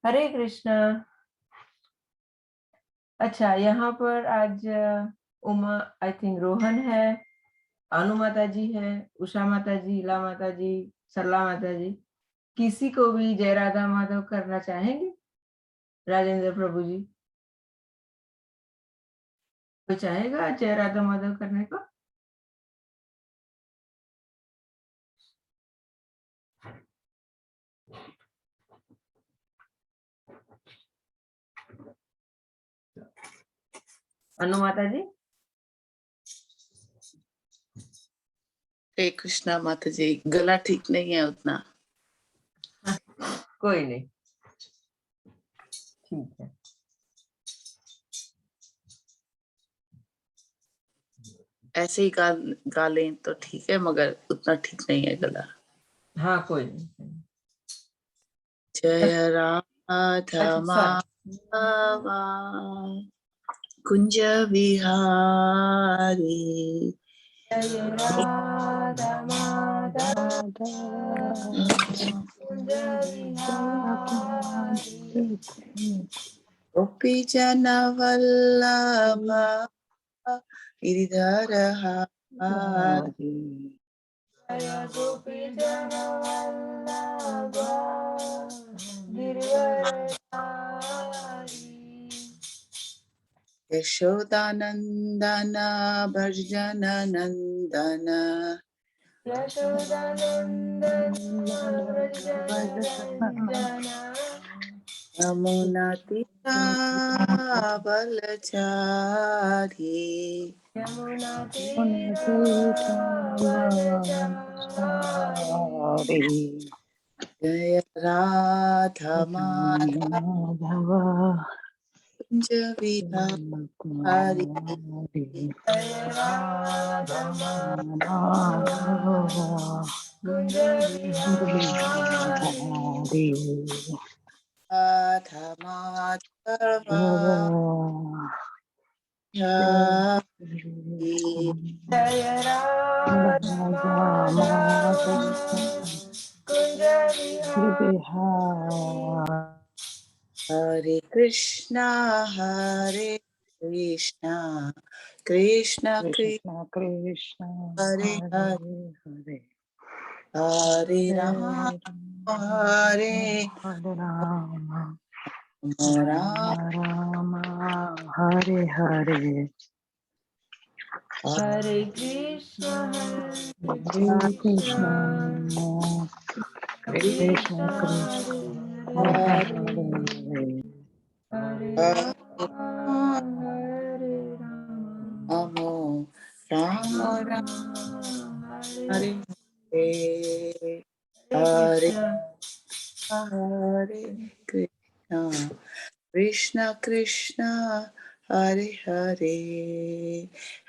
हरे कृष्णा। अच्छा, यहाँ पर आज उमा, आई थिंक रोहन है, अनु माता जी है, उषा माता जी, इला माता जी, सरला माता जी। किसी को भी जय राधा माधव करना चाहेंगे? राजेंद्र प्रभु जी, कोई चाहेगा जय राधा माधव करने को? अनु माता जी। हरे कृष्णा माता जी, गला ठीक नहीं है उतना। कोई नहीं, ठीक है। ऐसे ही गा लें तो ठीक है, मगर उतना ठीक नहीं है गला। हाँ, कोई नहीं। जय राधा माधव कुंज विहारी, जय राधा माधव कुंज विहारी, गोपी जन वल्लभ गिरिधर हारी, जय गोपी जन वल्लभ गिरिवरधारी, यशोदानंदन भजन नंदन, यशोदानंदन व्रज रंजन, यमुना तीरावलचारी, यमुना तीरावलचारी, जय राधा माधव कुंज विहारी, जय राधा माधव कुंज विहारी, राधा माधव जय राधा माधव कुंज विहारी। हरे कृष्णा कृष्णा कृष्ण कृष्ण कृष्ण हरे हरे हरे, हरे हरे हरे राम हरे हरे राम राम राम हरे हरे हरे कृष्ण हरे कृष्ण कृष्ण कृष्ण कृष्ण हरे हरे हरे, हरे हरे हरे राम हरे राम, नमो राम राम हरे हरे हरे, हरे कृष्ण। हरे कृष्णा कृष्ण कृष्ण हरे हरे,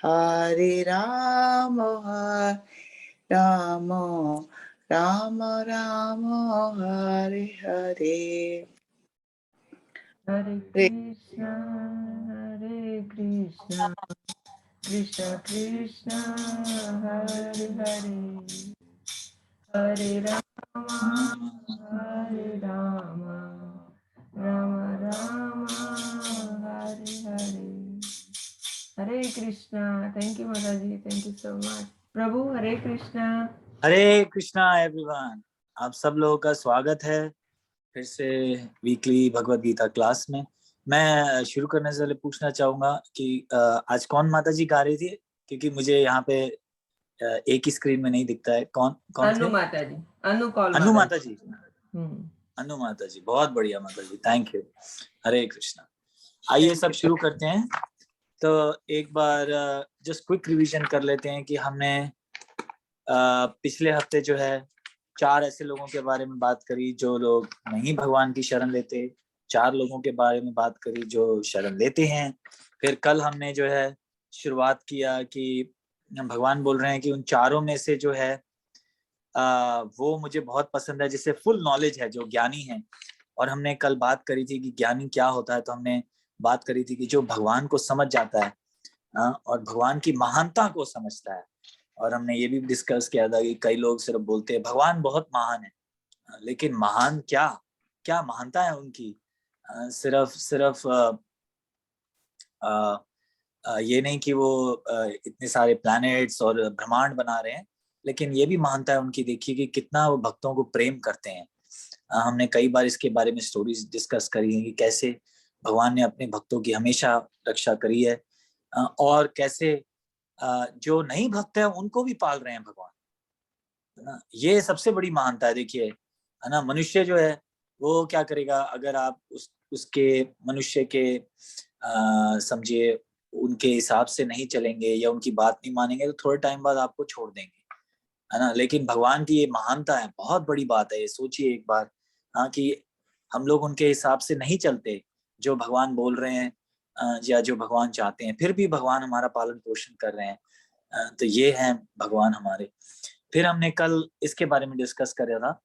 हरे राम राम राम राम हरे हरे, हरे हरे कृष्ण कृष्ण कृष्ण हरे हरे, हरे राम राम राम हरे हरे, हरे कृष्णा। थैंक यू माता जी, थैंक यू सो मच। प्रभु हरे कृष्णा। हरे कृष्णा एवरीवन, आप सब लोगों का स्वागत है फिर से वीकली भगवत गीता क्लास में। मैं शुरू करने से पहले पूछना चाहूंगा कि आज कौन माता जी गा रही थी, क्योंकि मुझे यहाँ पे एक ही स्क्रीन में नहीं दिखता है। कौन कौन अनु थे? माता जी, अनु कौल अनु माता माता जी। जी। अनु माता जी, बहुत बढ़िया माता जी, थैंक यू। हरे कृष्णा। आइए सब शुरू करते हैं। तो एक बार जस्ट क्विक रिवीजन कर लेते हैं कि हमने पिछले हफ्ते जो है 4 ऐसे लोगों के बारे में बात करी जो लोग नहीं भगवान की शरण लेते, 4 लोगों के बारे में बात करी जो शरण लेते हैं। फिर कल हमने जो है शुरुआत किया कि भगवान बोल रहे हैं कि उन चारों में से जो है वो मुझे बहुत पसंद है जिसे फुल नॉलेज है, जो ज्ञानी है। और हमने कल बात करी थी कि ज्ञानी क्या होता है, तो हमने बात करी थी कि जो भगवान को समझ जाता है और भगवान की महानता को समझता है। और हमने ये भी डिस्कस किया था कि कई लोग सिर्फ बोलते हैं भगवान बहुत महान है, लेकिन महान क्या क्या महानता है उनकी, सिर्फ सिर्फ ये नहीं कि वो इतने सारे प्लैनेट्स और ब्रह्मांड बना रहे हैं, लेकिन ये भी मानता है उनकी, देखिए कि कितना वो भक्तों को प्रेम करते हैं। हमने कई बार इसके बारे में स्टोरीज डिस्कस करी है कि कैसे भगवान ने अपने भक्तों की हमेशा रक्षा करी है, और कैसे जो नहीं भक्त है उनको भी पाल रहे हैं भगवान, है ना। ये सबसे बड़ी महानता है। देखिए, है ना, मनुष्य जो है वो क्या करेगा, अगर आप उसके मनुष्य के समझिए उनके हिसाब से नहीं चलेंगे या उनकी बात नहीं मानेंगे तो थोड़े टाइम बाद आपको छोड़ देंगे, है ना। लेकिन भगवान की ये महानता है, बहुत बड़ी बात है ये। सोचिए एक बार, हाँ, कि हम लोग उनके हिसाब से नहीं चलते, जो भगवान बोल रहे हैं या जो भगवान चाहते हैं, फिर भी भगवान हमारा पालन पोषण कर रहे हैं। तो ये है भगवान हमारे। फिर हमने कल इसके बारे में डिस्कस कर रहा था,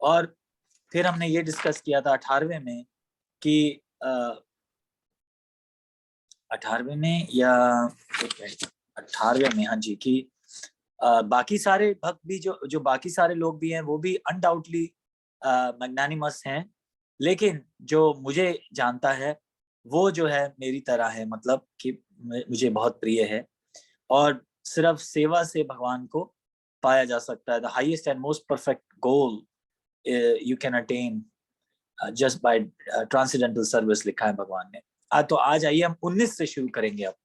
और फिर हमने ये डिस्कस किया था 18वें में कि 18वें में या 18वें में, हाँ जी, कि बाकी सारे भक्त भी, जो बाकी सारे लोग भी हैं वो भी अनडाउटली मैग्नानिमस हैं, लेकिन जो मुझे जानता है वो जो है मेरी तरह है, मतलब कि मुझे बहुत प्रिय है, और सिर्फ सेवा से भगवान को पाया जा सकता है। The highest and most perfect goal you can attain just by transcendental service, लिखा है भगवान ने। तो आज आइए हम 19 से शुरू करेंगे अब।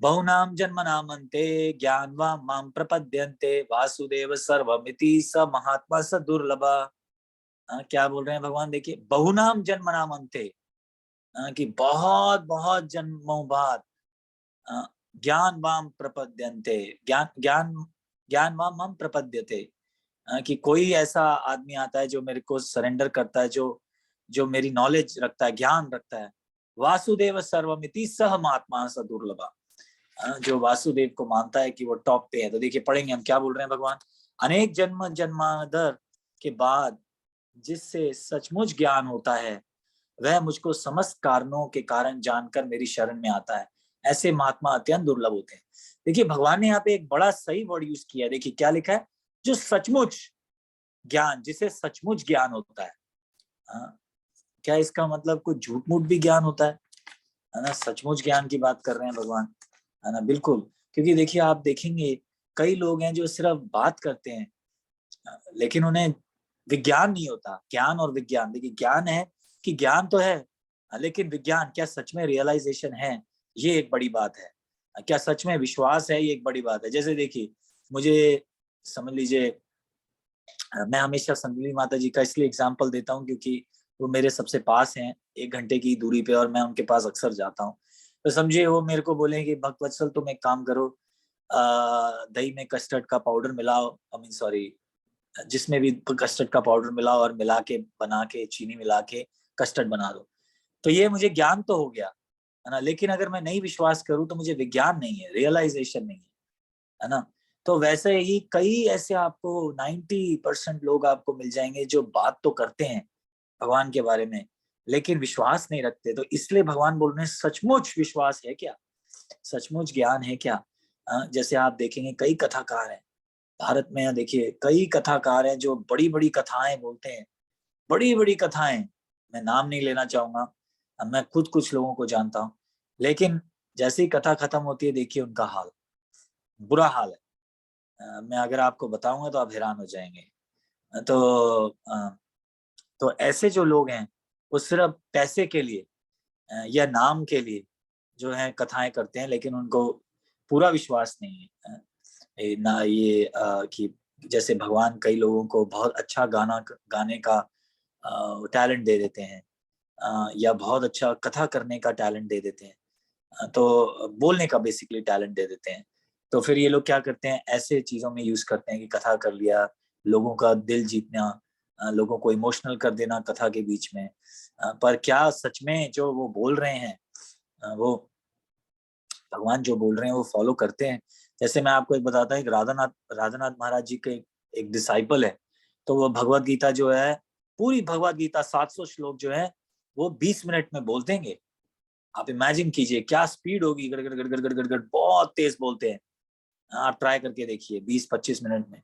बहुनाम जन्मनामन्ते ज्ञानवा माम प्रपद्यन्ते वासुदेव सर्वमिति स महात्मा स दुर्लभ। क्या बोल रहे हैं भगवान, देखिए, बहुनाम जन्मनामन्ते, कि बहुत बहुत जन्मों बाद ज्ञान वाम प्रपद्यन्ते, ज्ञान वाम हम प्रपद्यते, कि कोई ऐसा आदमी आता है जो मेरे को सरेंडर करता है, जो मेरी नॉलेज रखता है, ज्ञान रखता है। वासुदेव सर्वमिति सह महात्मा स दुर्लभ, जो वासुदेव को मानता है कि वो टॉप पे है। तो देखिए, पढ़ेंगे हम क्या बोल रहे हैं भगवान। अनेक जन्म जन्मांतर के बाद जिससे सचमुच ज्ञान होता है, वह मुझको समस्त कारणों के कारण जानकर मेरी शरण में आता है। ऐसे महात्मा अत्यंत दुर्लभ होते हैं। देखिए, भगवान ने यहाँ पे एक बड़ा सही वर्ड यूज किया है। देखिए क्या लिखा है, जो सचमुच ज्ञान, जिसे सचमुच ज्ञान होता है। क्या इसका मतलब कुछ झूठ मूठ भी ज्ञान होता है ना। सचमुच ज्ञान की बात कर रहे हैं भगवान, है ना। बिल्कुल, क्योंकि देखिए आप देखेंगे कई लोग हैं जो सिर्फ बात करते हैं, लेकिन उन्हें विज्ञान नहीं होता। ज्ञान और विज्ञान, देखिए, ज्ञान है कि ज्ञान तो है, लेकिन विज्ञान, क्या सच में रियलाइजेशन है, ये एक बड़ी बात है। क्या सच में विश्वास है, ये एक बड़ी बात है। जैसे देखिए, मुझे समझ लीजिए, मैं हमेशा संतली माता जी का इसलिए एग्जाम्पल देता हूँ क्योंकि वो मेरे सबसे पास हैं, 1 घंटे की दूरी पे, और मैं उनके पास अक्सर जाता हूँ। तो समझिए वो मेरे को बोले कि भक्तवत्सल तुम एक काम करो, दही में कस्टर्ड का पाउडर मिलाओ, आई मीन सॉरी, जिसमें भी कस्टर्ड का पाउडर मिलाओ और मिला के बना के चीनी मिला के कस्टर्ड बना दो। तो ये मुझे ज्ञान तो हो गया, है ना, लेकिन अगर मैं नहीं विश्वास करूं तो मुझे विज्ञान नहीं है, रियलाइजेशन नहीं है ना। तो वैसे ही कई ऐसे आपको 90% लोग आपको मिल जाएंगे जो बात तो करते हैं भगवान के बारे में, लेकिन विश्वास नहीं रखते। तो इसलिए भगवान बोल रहे हैं, सचमुच विश्वास है क्या, सचमुच ज्ञान है क्या। जैसे आप देखेंगे कई कथाकार हैं भारत में, देखिए कई कथाकार हैं जो बड़ी बड़ी कथाएं बोलते हैं, बड़ी बड़ी कथाएं, मैं नाम नहीं लेना चाहूंगा, मैं खुद कुछ लोगों को जानता हूँ, लेकिन जैसे ही कथा खत्म होती है, देखिए उनका हाल, बुरा हाल है। मैं अगर आपको बताऊंगा तो आप हैरान हो जाएंगे। तो ऐसे जो लोग हैं वो सिर्फ पैसे के लिए या नाम के लिए जो है कथाएं करते हैं, लेकिन उनको पूरा विश्वास नहीं है ना ये कि जैसे भगवान कई लोगों को बहुत अच्छा गाने का टैलेंट दे देते हैं, या बहुत अच्छा कथा करने का टैलेंट दे देते हैं, तो बोलने का बेसिकली टैलेंट दे देते हैं। तो फिर ये लोग क्या करते हैं, ऐसे चीजों में यूज करते हैं कि कथा कर लिया, लोगों का दिल जीतना, लोगों को इमोशनल कर देना कथा के बीच में। पर क्या सच में जो वो बोल रहे हैं, वो भगवान जो बोल रहे हैं वो फॉलो करते हैं। जैसे मैं आपको एक बताता हूँ, एक राधानाथ महाराज जी के एक डिसाइपल है, तो वो भगवत गीता जो है, पूरी भगवत गीता 700 श्लोक जो है वो 20 मिनट में बोल देंगे। आप इमेजिन कीजिए क्या स्पीड होगी, गड़ गड़ गड़ गड़ गड़ गड़, बहुत तेज बोलते हैं। आप ट्राई करके देखिए 20-25 मिनट में।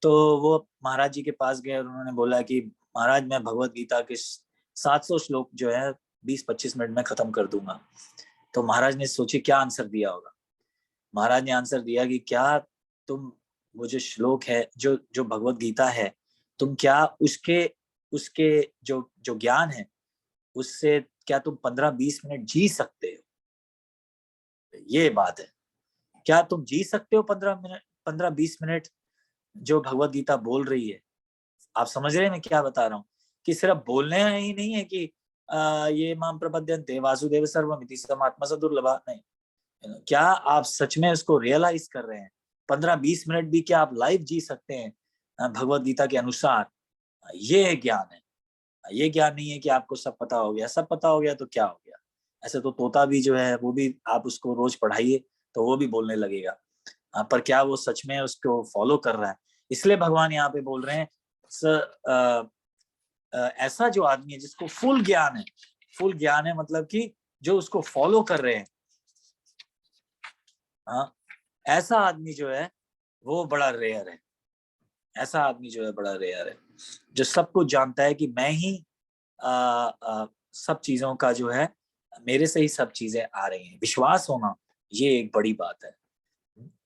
तो वो महाराज जी के पास गए और उन्होंने बोला कि महाराज मैं भगवत गीता के 700 श्लोक जो है 20-25 मिनट में खत्म कर दूंगा। तो महाराज ने सोचे क्या आंसर दिया होगा। महाराज ने आंसर दिया कि क्या तुम वो जो श्लोक है, जो जो भगवत गीता है, तुम क्या उसके उसके जो जो ज्ञान है उससे क्या तुम 15-20 मिनट जी सकते हो? ये बात है, क्या तुम जी सकते हो 15-20 मिनट जो भगवत गीता बोल रही है? आप समझ रहे हैं मैं क्या बता रहा हूँ? कि सिर्फ बोलने ही नहीं है कि ये माम प्रपद्यन्ते वासुदेव सर्वमिति समात्मा स दुर्लभा, नहीं, क्या आप सच में उसको रियलाइज कर रहे हैं? 15-20 मिनट भी क्या आप लाइव जी सकते हैं भगवत गीता के अनुसार? ये ज्ञान है। ये ज्ञान नहीं है कि आपको सब पता हो गया। सब पता हो गया तो क्या हो गया? ऐसे तो तोता भी जो है वो भी आप उसको रोज पढ़ाइए तो वो भी बोलने लगेगा, पर क्या वो सच में उसको फॉलो कर रहा है? इसलिए भगवान यहाँ पे बोल रहे हैं ऐसा जो आदमी है जिसको फुल ज्ञान है, फुल ज्ञान है मतलब कि जो उसको फॉलो कर रहे हैं, हाँ, ऐसा आदमी जो है वो बड़ा रेयर है। ऐसा आदमी जो है बड़ा रेयर है, जो सब कुछ जानता है कि मैं ही सब चीजों का जो है, मेरे से ही सब चीजें आ रही हैं। विश्वास होना ये एक बड़ी बात है।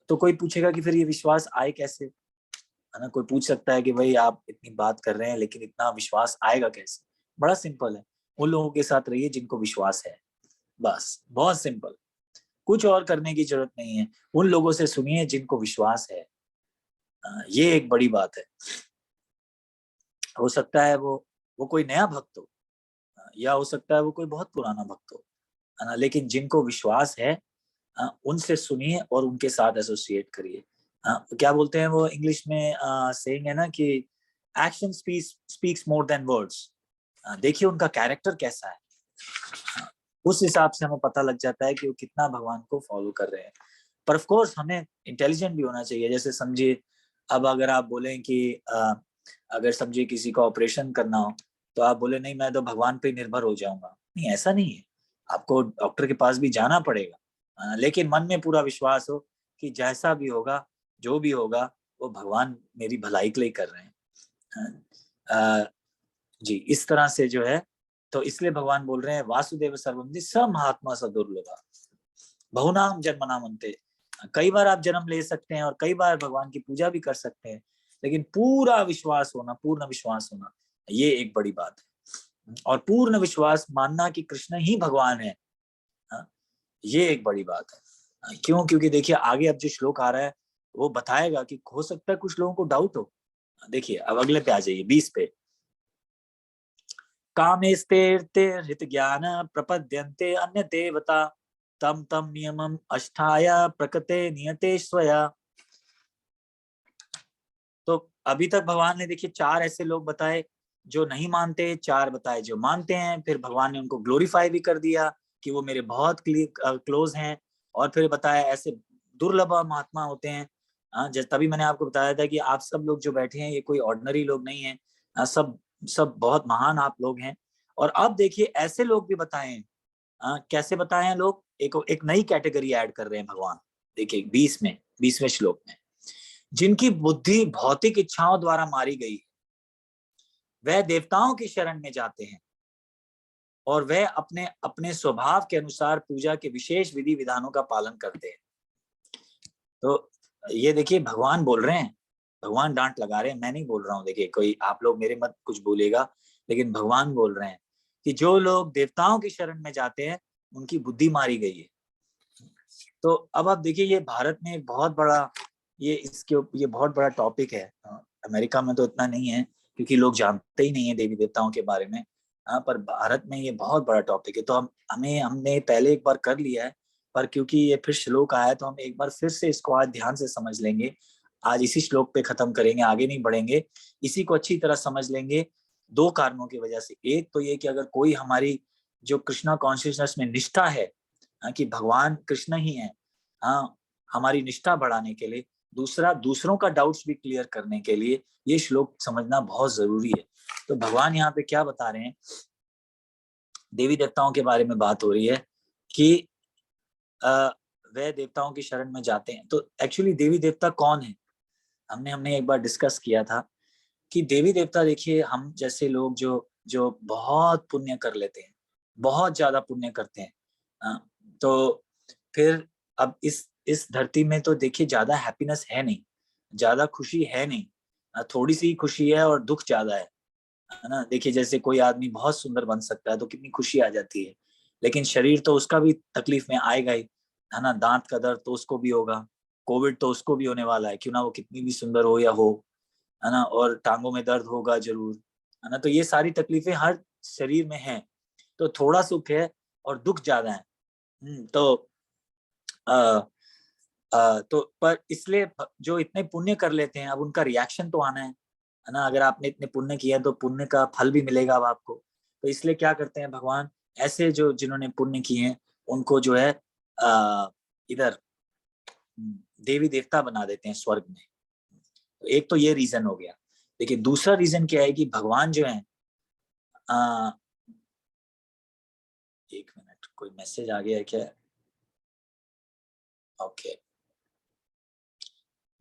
तो कोई पूछेगा कि फिर ये विश्वास आए कैसे, है ना? कोई पूछ सकता है कि भाई आप इतनी बात कर रहे हैं लेकिन इतना विश्वास आएगा कैसे? बड़ा सिंपल है, उन लोगों के साथ रहिए जिनको विश्वास है, बस, बहुत सिंपल। कुछ और करने की जरूरत नहीं है, उन लोगों से सुनिए जिनको विश्वास है। ये एक बड़ी बात है। हो सकता है वो कोई नया भक्त हो, या हो सकता है वो कोई बहुत पुराना भक्त हो, है ना? लेकिन जिनको विश्वास है उनसे सुनिए और उनके साथ एसोसिएट करिए। क्या बोलते हैं वो इंग्लिश में सेइंग है ना कि action speaks more than words. देखिए उनका कैरेक्टर कैसा है, उस हिसाब से हमें पता लग जाता है कि वो कितना भगवान को फॉलो कर रहे हैं। पर ऑफ कोर्स हमें इंटेलिजेंट भी होना चाहिए। जैसे समझिए, अब अगर आप बोलें कि अगर समझिए किसी का ऑपरेशन करना हो तो आप बोले नहीं मैं तो भगवान पे निर्भर हो जाऊंगा, नहीं, ऐसा नहीं है। आपको डॉक्टर के पास भी जाना पड़ेगा, लेकिन मन में पूरा विश्वास हो कि जैसा भी होगा, जो भी होगा, वो भगवान मेरी भलाई के लिए कर रहे हैं। जी, इस तरह से जो है, तो इसलिए भगवान बोल रहे हैं वासुदेव सर्वमिति स महात्मा स दुर्लभा बहुनाम जन्मनाम अन्ते। कई बार आप जन्म ले सकते हैं और कई बार भगवान की पूजा भी कर सकते हैं, लेकिन पूरा विश्वास होना, पूर्ण विश्वास होना, ये एक बड़ी बात है। और पूर्ण विश्वास मानना कि कृष्ण ही भगवान है, ये एक बड़ी बात है। क्यों? क्योंकि देखिए आगे अब जो श्लोक आ रहा है वो बताएगा कि हो सकता है कुछ लोगों को डाउट हो। देखिए अब अगले पे आ जाइए, 20 पे। कामेस्तेर्ते हृत ज्ञान प्रपद्यन्ते अन्य देवता तम तम नियमम अष्टाय प्रकृते नियते स्वया। तो अभी तक भगवान ने देखिए 4 ऐसे लोग बताए जो नहीं मानते, 4 बताए जो मानते हैं। फिर भगवान ने उनको ग्लोरीफाई भी कर दिया कि वो मेरे बहुत क्लोज हैं। और फिर बताया ऐसे दुर्लभ महात्मा होते हैं। जैसे तभी मैंने आपको बताया था कि आप सब लोग जो बैठे हैं ये कोई ऑर्डिनरी लोग नहीं है, सब सब बहुत महान आप लोग हैं। और अब देखिए ऐसे लोग भी बताए हैं। कैसे बताए हैं लोग? एक नई कैटेगरी ऐड कर रहे हैं भगवान। देखिए 20वें श्लोक में, जिनकी बुद्धि भौतिक इच्छाओं द्वारा मारी गई, वह देवताओं की शरण में जाते हैं और वह अपने अपने स्वभाव के अनुसार पूजा के विशेष विधि विधानों का पालन करते हैं। तो ये देखिए भगवान बोल रहे हैं, भगवान डांट लगा रहे हैं, मैं नहीं बोल रहा हूँ। देखिए कोई आप लोग मेरे मत कुछ बोलेगा, लेकिन भगवान बोल रहे हैं कि जो लोग देवताओं की शरण में जाते हैं उनकी बुद्धि मारी गई है। तो अब आप देखिए ये भारत में बहुत बड़ा ये बहुत बड़ा टॉपिक है। अमेरिका में तो इतना नहीं है क्योंकि लोग जानते ही नहीं है देवी देवताओं के बारे में। पर भारत में ये बहुत बड़ा टॉपिक है। तो हमने पहले एक बार कर लिया है, पर क्योंकि ये फिर श्लोक आया तो हम एक बार फिर से इसको आज ध्यान से समझ लेंगे। आज इसी श्लोक पे खत्म करेंगे, आगे नहीं बढ़ेंगे। इसी को अच्छी तरह समझ लेंगे 2 कारणों की वजह से। एक तो ये कि अगर कोई हमारी जो कृष्णा कॉन्शियसनेस में निष्ठा है कि भगवान कृष्ण ही है, हमारी निष्ठा बढ़ाने के लिए। दूसरा, दूसरों का डाउट्स भी क्लियर करने के लिए ये श्लोक समझना बहुत जरूरी है। तो भगवान यहाँ पे क्या बता रहे हैं, देवी देवताओं के बारे में बात हो रही है कि वे देवताओं की शरण में जाते हैं। तो एक्चुअली देवी देवता कौन है? हमने एक बार डिस्कस किया था कि देवी देवता, देखिए हम जैसे लोग जो जो बहुत पुण्य कर लेते हैं, बहुत ज्यादा पुण्य करते हैं, तो फिर अब इस धरती में तो देखिए ज्यादा हैप्पीनेस है नहीं, ज्यादा खुशी है नहीं, थोड़ी सी खुशी है और दुख ज्यादा है ना। देखिए जैसे कोई आदमी बहुत सुंदर बन सकता है तो कितनी खुशी आ जाती है, लेकिन शरीर तो उसका भी तकलीफ में आएगा ही, है ना। दांत का दर्द तो उसको भी होगा, कोविड तो उसको भी होने वाला है, क्यों ना वो कितनी भी सुंदर हो या हो, है ना। और टांगों में दर्द होगा जरूर, है ना। तो ये सारी तकलीफें हर शरीर में हैं, तो थोड़ा सुख है और दुख ज्यादा है। तो तो पर इसलिए जो इतने पुण्य कर लेते हैं, अब उनका रिएक्शन तो आना है ना। अगर आपने इतने पुण्य किया तो पुण्य का फल भी मिलेगा अब आपको। तो इसलिए क्या करते हैं भगवान, ऐसे जो जिन्होंने पुण्य किए हैं उनको जो है इधर देवी देवता बना देते हैं स्वर्ग में। तो एक तो ये रीजन हो गया। देखिए दूसरा रीजन क्या है कि भगवान जो है, एक मिनट, कोई मैसेज आ गया है क्या? ओके।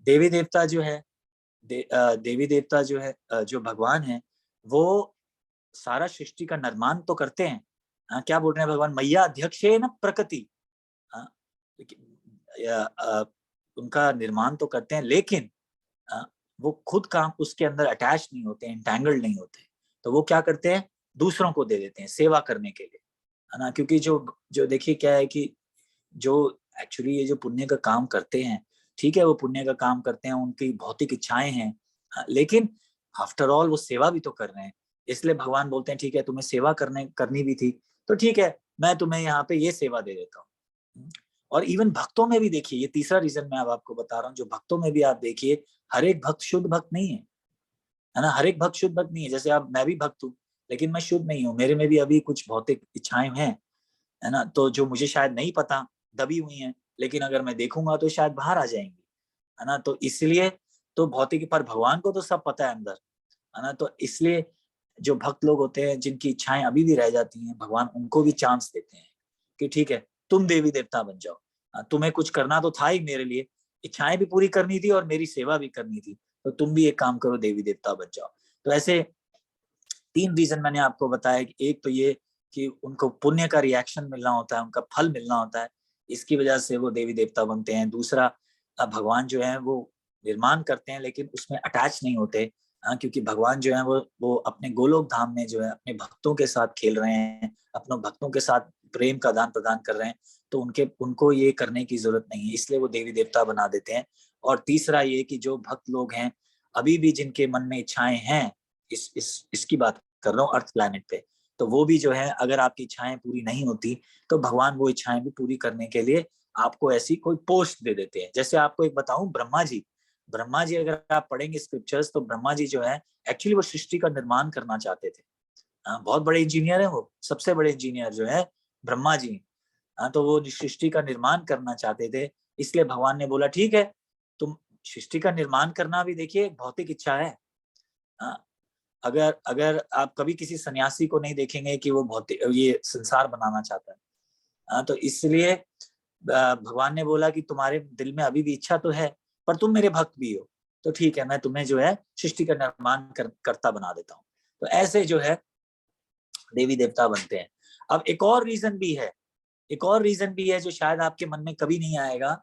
देवी देवता जो है, देवी देवता जो है, जो भगवान है, वो सारा सृष्टि का निर्माण तो करते हैं। क्या बोल रहे हैं भगवान? मैया अध्यक्षे न प्रकृति। उनका निर्माण तो करते हैं, लेकिन वो खुद काम उसके अंदर अटैच नहीं होते, एंटैंगल्ड नहीं होते। तो वो क्या करते हैं, दूसरों को दे देते हैं सेवा करने के लिए, है ना। क्योंकि जो जो देखिए क्या है कि जो एक्चुअली ये जो पुण्य का काम करते हैं, ठीक है, वो पुण्य का काम करते हैं, उनकी भौतिक इच्छाएं हैं, लेकिन आफ्टर ऑल वो सेवा भी तो कर रहे हैं। इसलिए भगवान बोलते हैं ठीक है, तुम्हें सेवा करनी भी थी तो ठीक है, मैं तुम्हें यहाँ पे ये सेवा दे देता हूँ। और इवन भक्तों में भी देखिए, ये तीसरा रीजन मैं अब आपको बता रहा हूँ, जो भक्तों में भी आप देखिए, हर एक भक्त शुद्ध भक्त नहीं है ना। हर एक भक्त शुद्ध भक्त नहीं है। जैसे अब मैं भी भक्त हूँ, लेकिन मैं शुद्ध नहीं हूँ, मेरे में भी अभी कुछ भौतिक इच्छाएं हैं, है ना। तो जो मुझे शायद नहीं पता, दबी हुई हैं, लेकिन अगर मैं देखूंगा तो शायद बाहर आ जाएंगी, है ना। तो इसलिए तो भौतिक पर भगवान को तो सब पता है अंदर, है ना। तो इसलिए जो भक्त लोग होते हैं जिनकी इच्छाएं अभी भी रह जाती हैं, भगवान उनको भी चांस देते हैं कि ठीक है, तुम देवी देवता बन जाओ। तुम्हें कुछ करना तो था ही मेरे लिए, इच्छाएं भी पूरी करनी थी और मेरी सेवा भी करनी थी, तो तुम भी एक काम करो, देवी देवता बन जाओ। तो ऐसे 3 रीजन मैंने आपको बताया कि एक तो ये कि उनको पुण्य का रिएक्शन मिलना होता है, उनका फल मिलना होता है, इसकी वजह से वो देवी देवता बनते हैं। दूसरा, भगवान जो है वो निर्माण करते हैं लेकिन उसमें अटैच नहीं होते, क्योंकि भगवान जो है वो अपने गोलोक धाम में जो है अपने भक्तों के साथ खेल रहे हैं, अपने भक्तों के साथ प्रेम का आदान प्रदान कर रहे हैं, तो उनको ये करने की जरूरत नहीं है, इसलिए वो देवी देवता बना देते हैं। और तीसरा ये कि जो भक्त लोग हैं, अभी भी जिनके मन में इच्छाएं हैं, इसकी बात कर रहा हूँ अर्थ प्लैनेट पे, तो वो भी जो है, अगर आपकी इच्छाएं पूरी नहीं होती तो भगवान वो इच्छाएं भी पूरी करने के लिए आपको ऐसी कोई पोस्ट दे देते हैं। जैसे आपको एक बताऊं, ब्रह्मा जी अगर आप पढ़ेंगे स्क्रिप्चर्स, तो ब्रह्मा जी जो है एक्चुअली वो सृष्टि का निर्माण करना चाहते थे। बहुत बड़े इंजीनियर है, वो सबसे बड़े इंजीनियर जो है ब्रह्मा जी। तो वो सृष्टि का निर्माण करना चाहते थे, इसलिए भगवान ने बोला ठीक है, तुम सृष्टि का निर्माण करना भी देखिए एक भौतिक इच्छा है। अगर अगर आप कभी किसी सन्यासी को नहीं देखेंगे कि वो भौतिक ये संसार बनाना चाहता है। तो इसलिए भगवान ने बोला कि तुम्हारे दिल में अभी भी इच्छा तो है, पर तुम मेरे भक्त भी हो, तो ठीक है, मैं तुम्हें जो है सृष्टि का निर्माण करता बना देता हूँ। तो ऐसे जो है देवी देवता बनते हैं। अब एक और रीजन भी है जो शायद आपके मन में कभी नहीं आएगा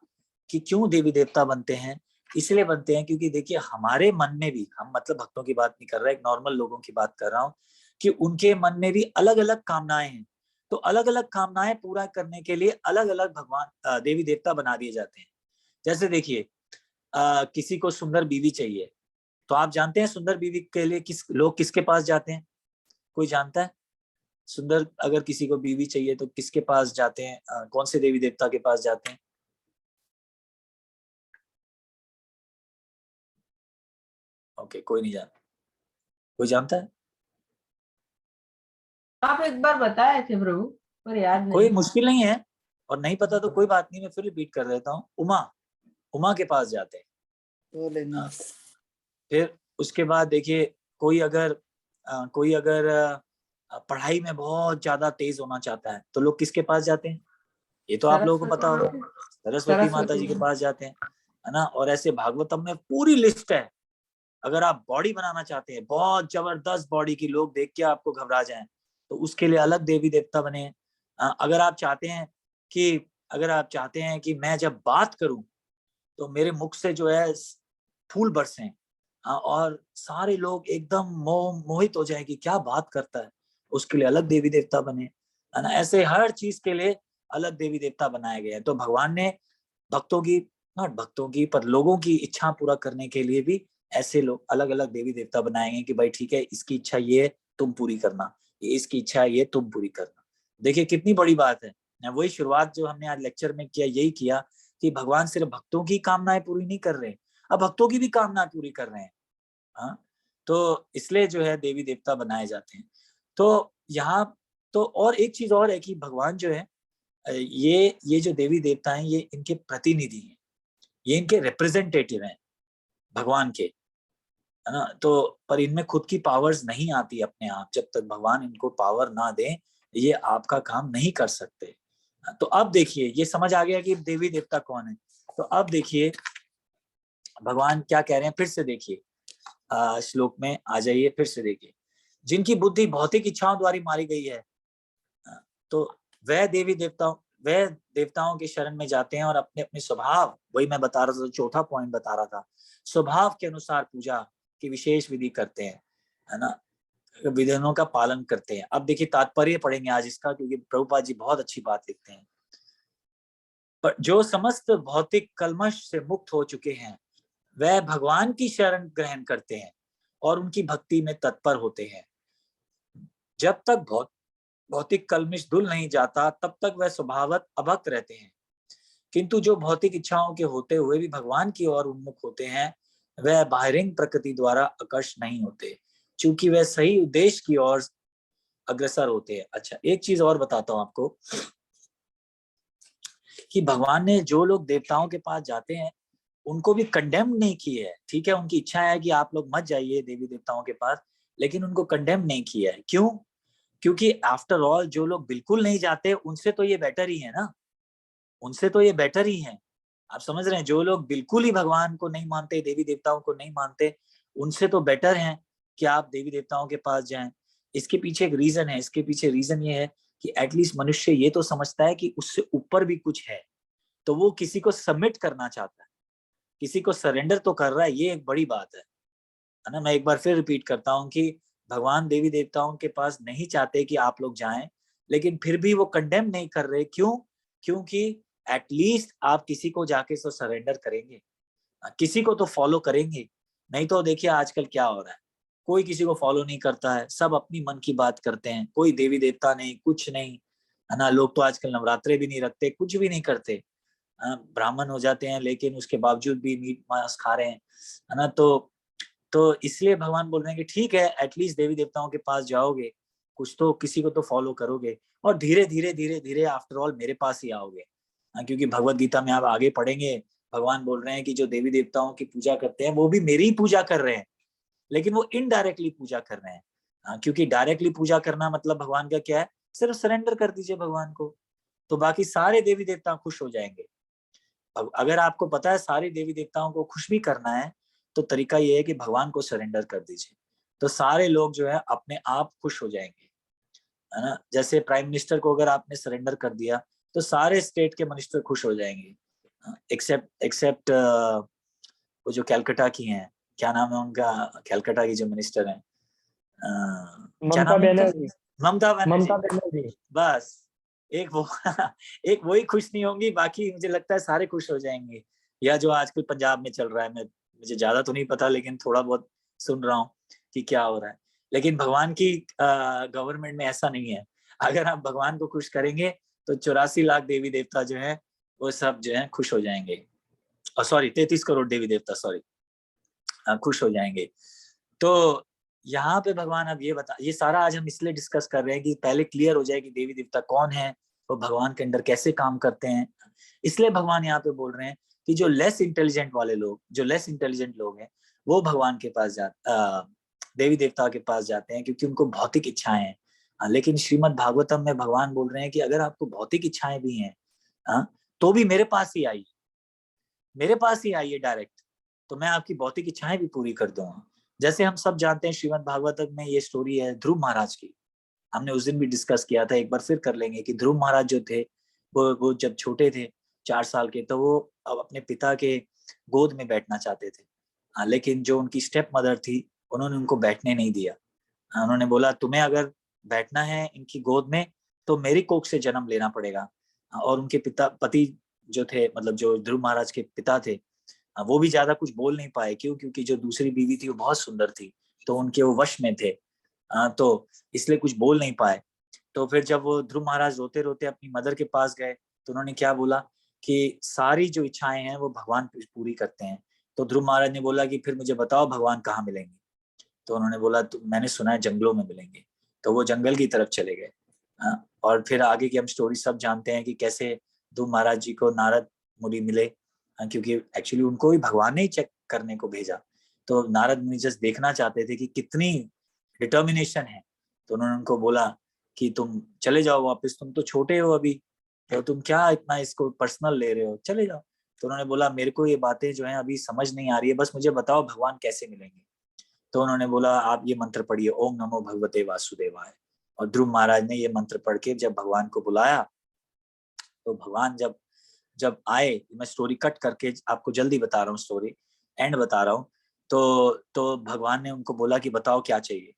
कि क्यों देवी देवता बनते हैं। इसलिए बनते हैं क्योंकि देखिए हमारे मन में भी, हम मतलब भक्तों की बात नहीं कर रहे, एक नॉर्मल लोगों की बात कर रहा हूँ, कि उनके मन में भी अलग अलग कामनाएं हैं। तो अलग अलग कामनाएं पूरा करने के लिए अलग अलग भगवान देवी देवता बना दिए जाते हैं। जैसे देखिए किसी को सुंदर बीवी चाहिए, तो आप जानते हैं सुंदर बीवी के लिए लोग किसके पास जाते हैं? कोई जानता है? सुंदर अगर किसी को बीवी चाहिए तो किसके पास जाते हैं? कौन से देवी देवता के पास जाते हैं? ओके, कोई नहीं जानता। कोई जानता है? आप एक बार बताए थे प्रभु, पर याद कोई नहीं। मुश्किल नहीं है, और नहीं पता तो कोई बात नहीं, मैं फिर रिपीट कर देता हूँ। उमा के पास जाते हैं। फिर उसके बाद देखिए कोई अगर पढ़ाई में बहुत ज्यादा तेज होना चाहता है तो लोग किसके पास जाते हैं? ये तो आप लोगों को पता होगा, सरस्वती माता जी के पास जाते हैं, है ना। और ऐसे भागवतम में पूरी लिस्ट है, अगर आप बॉडी बनाना चाहते हैं, बहुत जबरदस्त बॉडी की, लोग देख के आपको घबरा जाएं, तो उसके लिए अलग देवी देवता बने। अगर आप चाहते हैं कि मैं जब बात करूं तो मेरे मुख से जो है फूल बरसें, और सारे लोग एकदम मोहित हो जाए कि क्या बात करता है, उसके लिए अलग देवी देवता बने, है ना। ऐसे हर चीज के लिए अलग देवी देवता बनाए गए हैं। तो भगवान ने भक्तों की पर लोगों की इच्छा पूरा करने के लिए भी ऐसे लोग अलग अलग देवी देवता बनाएंगे कि भाई ठीक है, इसकी इच्छा ये तुम पूरी करना, इसकी इच्छा ये तुम पूरी करना। देखिए कितनी बड़ी बात है। वही शुरुआत जो हमने आज लेक्चर में किया, यही किया कि भगवान सिर्फ भक्तों की कामनाएं पूरी नहीं कर रहे, अब भक्तों की भी कामनाएं पूरी कर रहे हैं। हाँ, तो इसलिए जो है देवी देवता बनाए जाते हैं। तो यहाँ तो और एक चीज और है कि भगवान जो है, ये जो देवी देवता हैं, ये इनके प्रतिनिधि हैं, ये इनके रिप्रेजेंटेटिव हैं भगवान के, है ना। तो पर इनमें खुद की पावर्स नहीं आती अपने आप, जब तक भगवान इनको पावर ना दे ये आपका काम नहीं कर सकते। तो अब देखिए, ये समझ आ गया कि देवी देवता कौन है। तो अब देखिए भगवान क्या कह रहे हैं, फिर से देखिए श्लोक में आ जाइए, फिर से देखिए। जिनकी बुद्धि भौतिक इच्छाओं द्वारा मारी गई है, तो वह देवताओं के शरण में जाते हैं और अपने अपने स्वभाव, वही मैं बता रहा था, चौथा पॉइंट बता रहा था, स्वभाव के अनुसार पूजा की विशेष विधि करते हैं, है ना, विधानों का पालन करते हैं। अब देखिए तात्पर्य पढ़ेंगे आज इसका, क्योंकि प्रभुपाद जी बहुत अच्छी बात लिखते हैं। पर जो समस्त भौतिक कलमश से मुक्त हो चुके हैं, वह भगवान की शरण ग्रहण करते हैं और उनकी भक्ति में तत्पर होते हैं। जब तक भौतिक कलमिश धुल नहीं जाता, तब तक वह स्वभावत अभक्त रहते हैं। किंतु जो भौतिक इच्छाओं के होते हुए भी भगवान की ओर उन्मुख होते हैं, वह बाहरिंग प्रकृति द्वारा आकर्ष नहीं होते, क्योंकि वह सही उद्देश्य की ओर अग्रसर होते हैं। अच्छा, एक चीज और बताता हूं आपको कि भगवान ने जो लोग देवताओं के पास जाते हैं उनको भी कंडेम नहीं किया है। ठीक है, उनकी इच्छा है कि आप लोग मत जाइए देवी देवताओं के पास, लेकिन उनको कंडेम नहीं किया है। क्यों? क्योंकि आफ्टर ऑल जो लोग बिल्कुल नहीं जाते उनसे तो ये बेटर ही है ना, उनसे तो ये बेटर ही है। आप समझ रहे हैं, जो लोग बिल्कुल ही भगवान को नहीं मानते, देवी देवताओं को नहीं मानते, उनसे तो बेटर है कि आप देवी देवताओं के पास जाएं। इसके पीछे एक रीजन है, इसके पीछे रीजन ये है कि एटलीस्ट मनुष्य ये तो समझता है कि उससे ऊपर भी कुछ है, तो वो किसी को सबमिट करना चाहता है, किसी को सरेंडर तो कर रहा है। ये एक बड़ी बात है ना। मैं एक बार फिर रिपीट करता हूँ कि भगवान देवी देवताओं के पास नहीं चाहते कि आप लोग जाएं, लेकिन फिर भी वो कंडेम नहीं कर रहे। क्यों? क्योंकि एटलीस्ट आप किसी को जाके तो सरेंडर करेंगे, किसी को तो फॉलो करेंगे। नहीं तो देखिए आजकल क्या हो रहा है, कोई किसी को फॉलो नहीं करता है, सब अपनी मन की बात करते हैं, कोई देवी देवता नहीं, कुछ नहीं, है ना। लोग तो आजकल नवरात्रे भी नहीं रखते, कुछ भी नहीं करते, ब्राह्मण हो जाते हैं लेकिन उसके बावजूद भी मीट मांस खा रहे हैं, है ना। तो इसलिए भगवान बोल रहे हैं कि ठीक है, एटलीस्ट देवी देवताओं के पास जाओगे, कुछ तो किसी को तो फॉलो करोगे, और धीरे धीरे धीरे धीरे आफ्टर ऑल मेरे पास ही आओगे। क्योंकि भगवत गीता में आप आगे पढ़ेंगे, भगवान बोल रहे हैं कि जो देवी देवताओं की पूजा करते हैं वो भी मेरी ही पूजा कर रहे हैं, लेकिन वो इनडायरेक्टली पूजा कर रहे हैं। क्योंकि डायरेक्टली पूजा करना मतलब भगवान का क्या है, सिर्फ सरेंडर कर दीजिए भगवान को, तो बाकी सारे देवी देवता खुश हो जाएंगे। अब अगर आपको पता है सारे देवी देवताओं को खुश भी करना है, तो तरीका ये है कि भगवान को सरेंडर कर दीजिए, तो सारे लोग जो है अपने आप खुश हो जाएंगे, है ना। जैसे प्राइम मिनिस्टर को अगर आपने सरेंडर कर दिया तो सारे स्टेट के मिनिस्टर खुश हो जाएंगे, एक्सेप्ट वो जो कैलकाटा की हैं, क्या नाम है उनका, कैलकाटा की जो मिनिस्टर हैं, क्या नाम है उनका? ममता बनर्जी। बस एक वो एक वही खुश नहीं होंगी, बाकी मुझे लगता है सारे खुश हो जाएंगे। या जो आजकल पंजाब में चल रहा है, मुझे ज्यादा तो नहीं पता, लेकिन थोड़ा बहुत सुन रहा हूँ कि क्या हो रहा है। लेकिन भगवान की गवर्नमेंट में ऐसा नहीं है। अगर आप भगवान को खुश करेंगे तो 84 लाख देवी देवता जो है वो सब जो है खुश हो जाएंगे, सॉरी 33 करोड़ देवी देवता, सॉरी, खुश हो जाएंगे। तो यहाँ पे भगवान अब ये सारा आज हम इसलिए डिस्कस कर रहे हैं कि पहले क्लियर हो जाए कि देवी देवता कौन है, वो भगवान के अंदर कैसे काम करते हैं। इसलिए भगवान यहाँ पे बोल रहे हैं कि जो लेस इंटेलिजेंट लोग हैं वो भगवान के पास देवी देवता के पास जाते हैं, क्योंकि उनको भौतिक इच्छाएं हैं। लेकिन श्रीमद् भागवतम में भगवान बोल रहे हैं कि अगर आपको भौतिक इच्छाएं भी हैं तो भी मेरे पास ही आइए डायरेक्ट, तो मैं आपकी भौतिक इच्छाएं भी पूरी कर दूंगा। जैसे हम सब जानते हैं श्रीमद् भागवत में ये स्टोरी है ध्रुव महाराज की, हमने उस दिन भी डिस्कस किया था, एक बार फिर कर लेंगे कि ध्रुव महाराज जो थे वो जब छोटे थे 4 साल के, तो वो अब अपने पिता के गोद में बैठना चाहते थे। लेकिन जो उनकी स्टेप मदर थी उन्होंने उनको बैठने नहीं दिया। उन्होंने बोला तुम्हें अगर बैठना है इनकी गोद में तो मेरी कोख से जन्म लेना पड़ेगा। और उनके पति जो थे, मतलब जो ध्रुव महाराज के पिता थे, वो भी ज्यादा कुछ बोल नहीं पाए। क्यों? क्योंकि जो दूसरी बीवी थी वो बहुत सुंदर थी, तो उनके वो वश में थे, तो इसलिए कुछ बोल नहीं पाए। तो फिर जब वो ध्रुव महाराज रोते रोते अपनी मदर के पास गए तो उन्होंने क्या बोला कि सारी जो इच्छाएं हैं वो भगवान पूरी करते हैं। तो ध्रुव महाराज ने बोला कि फिर मुझे बताओ भगवान कहाँ मिलेंगे। तो उन्होंने बोला तो मैंने सुना है जंगलों में मिलेंगे। तो वो जंगल की तरफ चले गए। और फिर आगे की हम स्टोरी सब जानते हैं कि कैसे ध्रुव महाराज जी को नारद मुनि मिले, क्योंकि एक्चुअली उनको भी भगवान ने ही चेक करने को भेजा। तो नारद मुनि जस्ट देखना चाहते थे कि कितनी डिटर्मिनेशन है। तो उन्होंने उनको बोला कि तुम चले जाओ वापस, तुम तो छोटे हो अभी, तो तुम क्या इतना इसको पर्सनल ले रहे हो, चले जाओ। तो उन्होंने बोला मेरे को ये बातें जो हैं अभी समझ नहीं आ रही है, बस मुझे बताओ भगवान कैसे मिलेंगे। तो उन्होंने बोला आप ये मंत्र पढ़िए, ओम नमो भगवते वासुदेवाय। और ध्रुव महाराज ने ये मंत्र पढ़ के जब भगवान को बुलाया, तो भगवान जब आए, मैं स्टोरी कट करके आपको जल्दी बता रहा हूँ, स्टोरी एंड बता रहा हूँ। तो भगवान ने उनको बोला कि बताओ क्या चाहिए।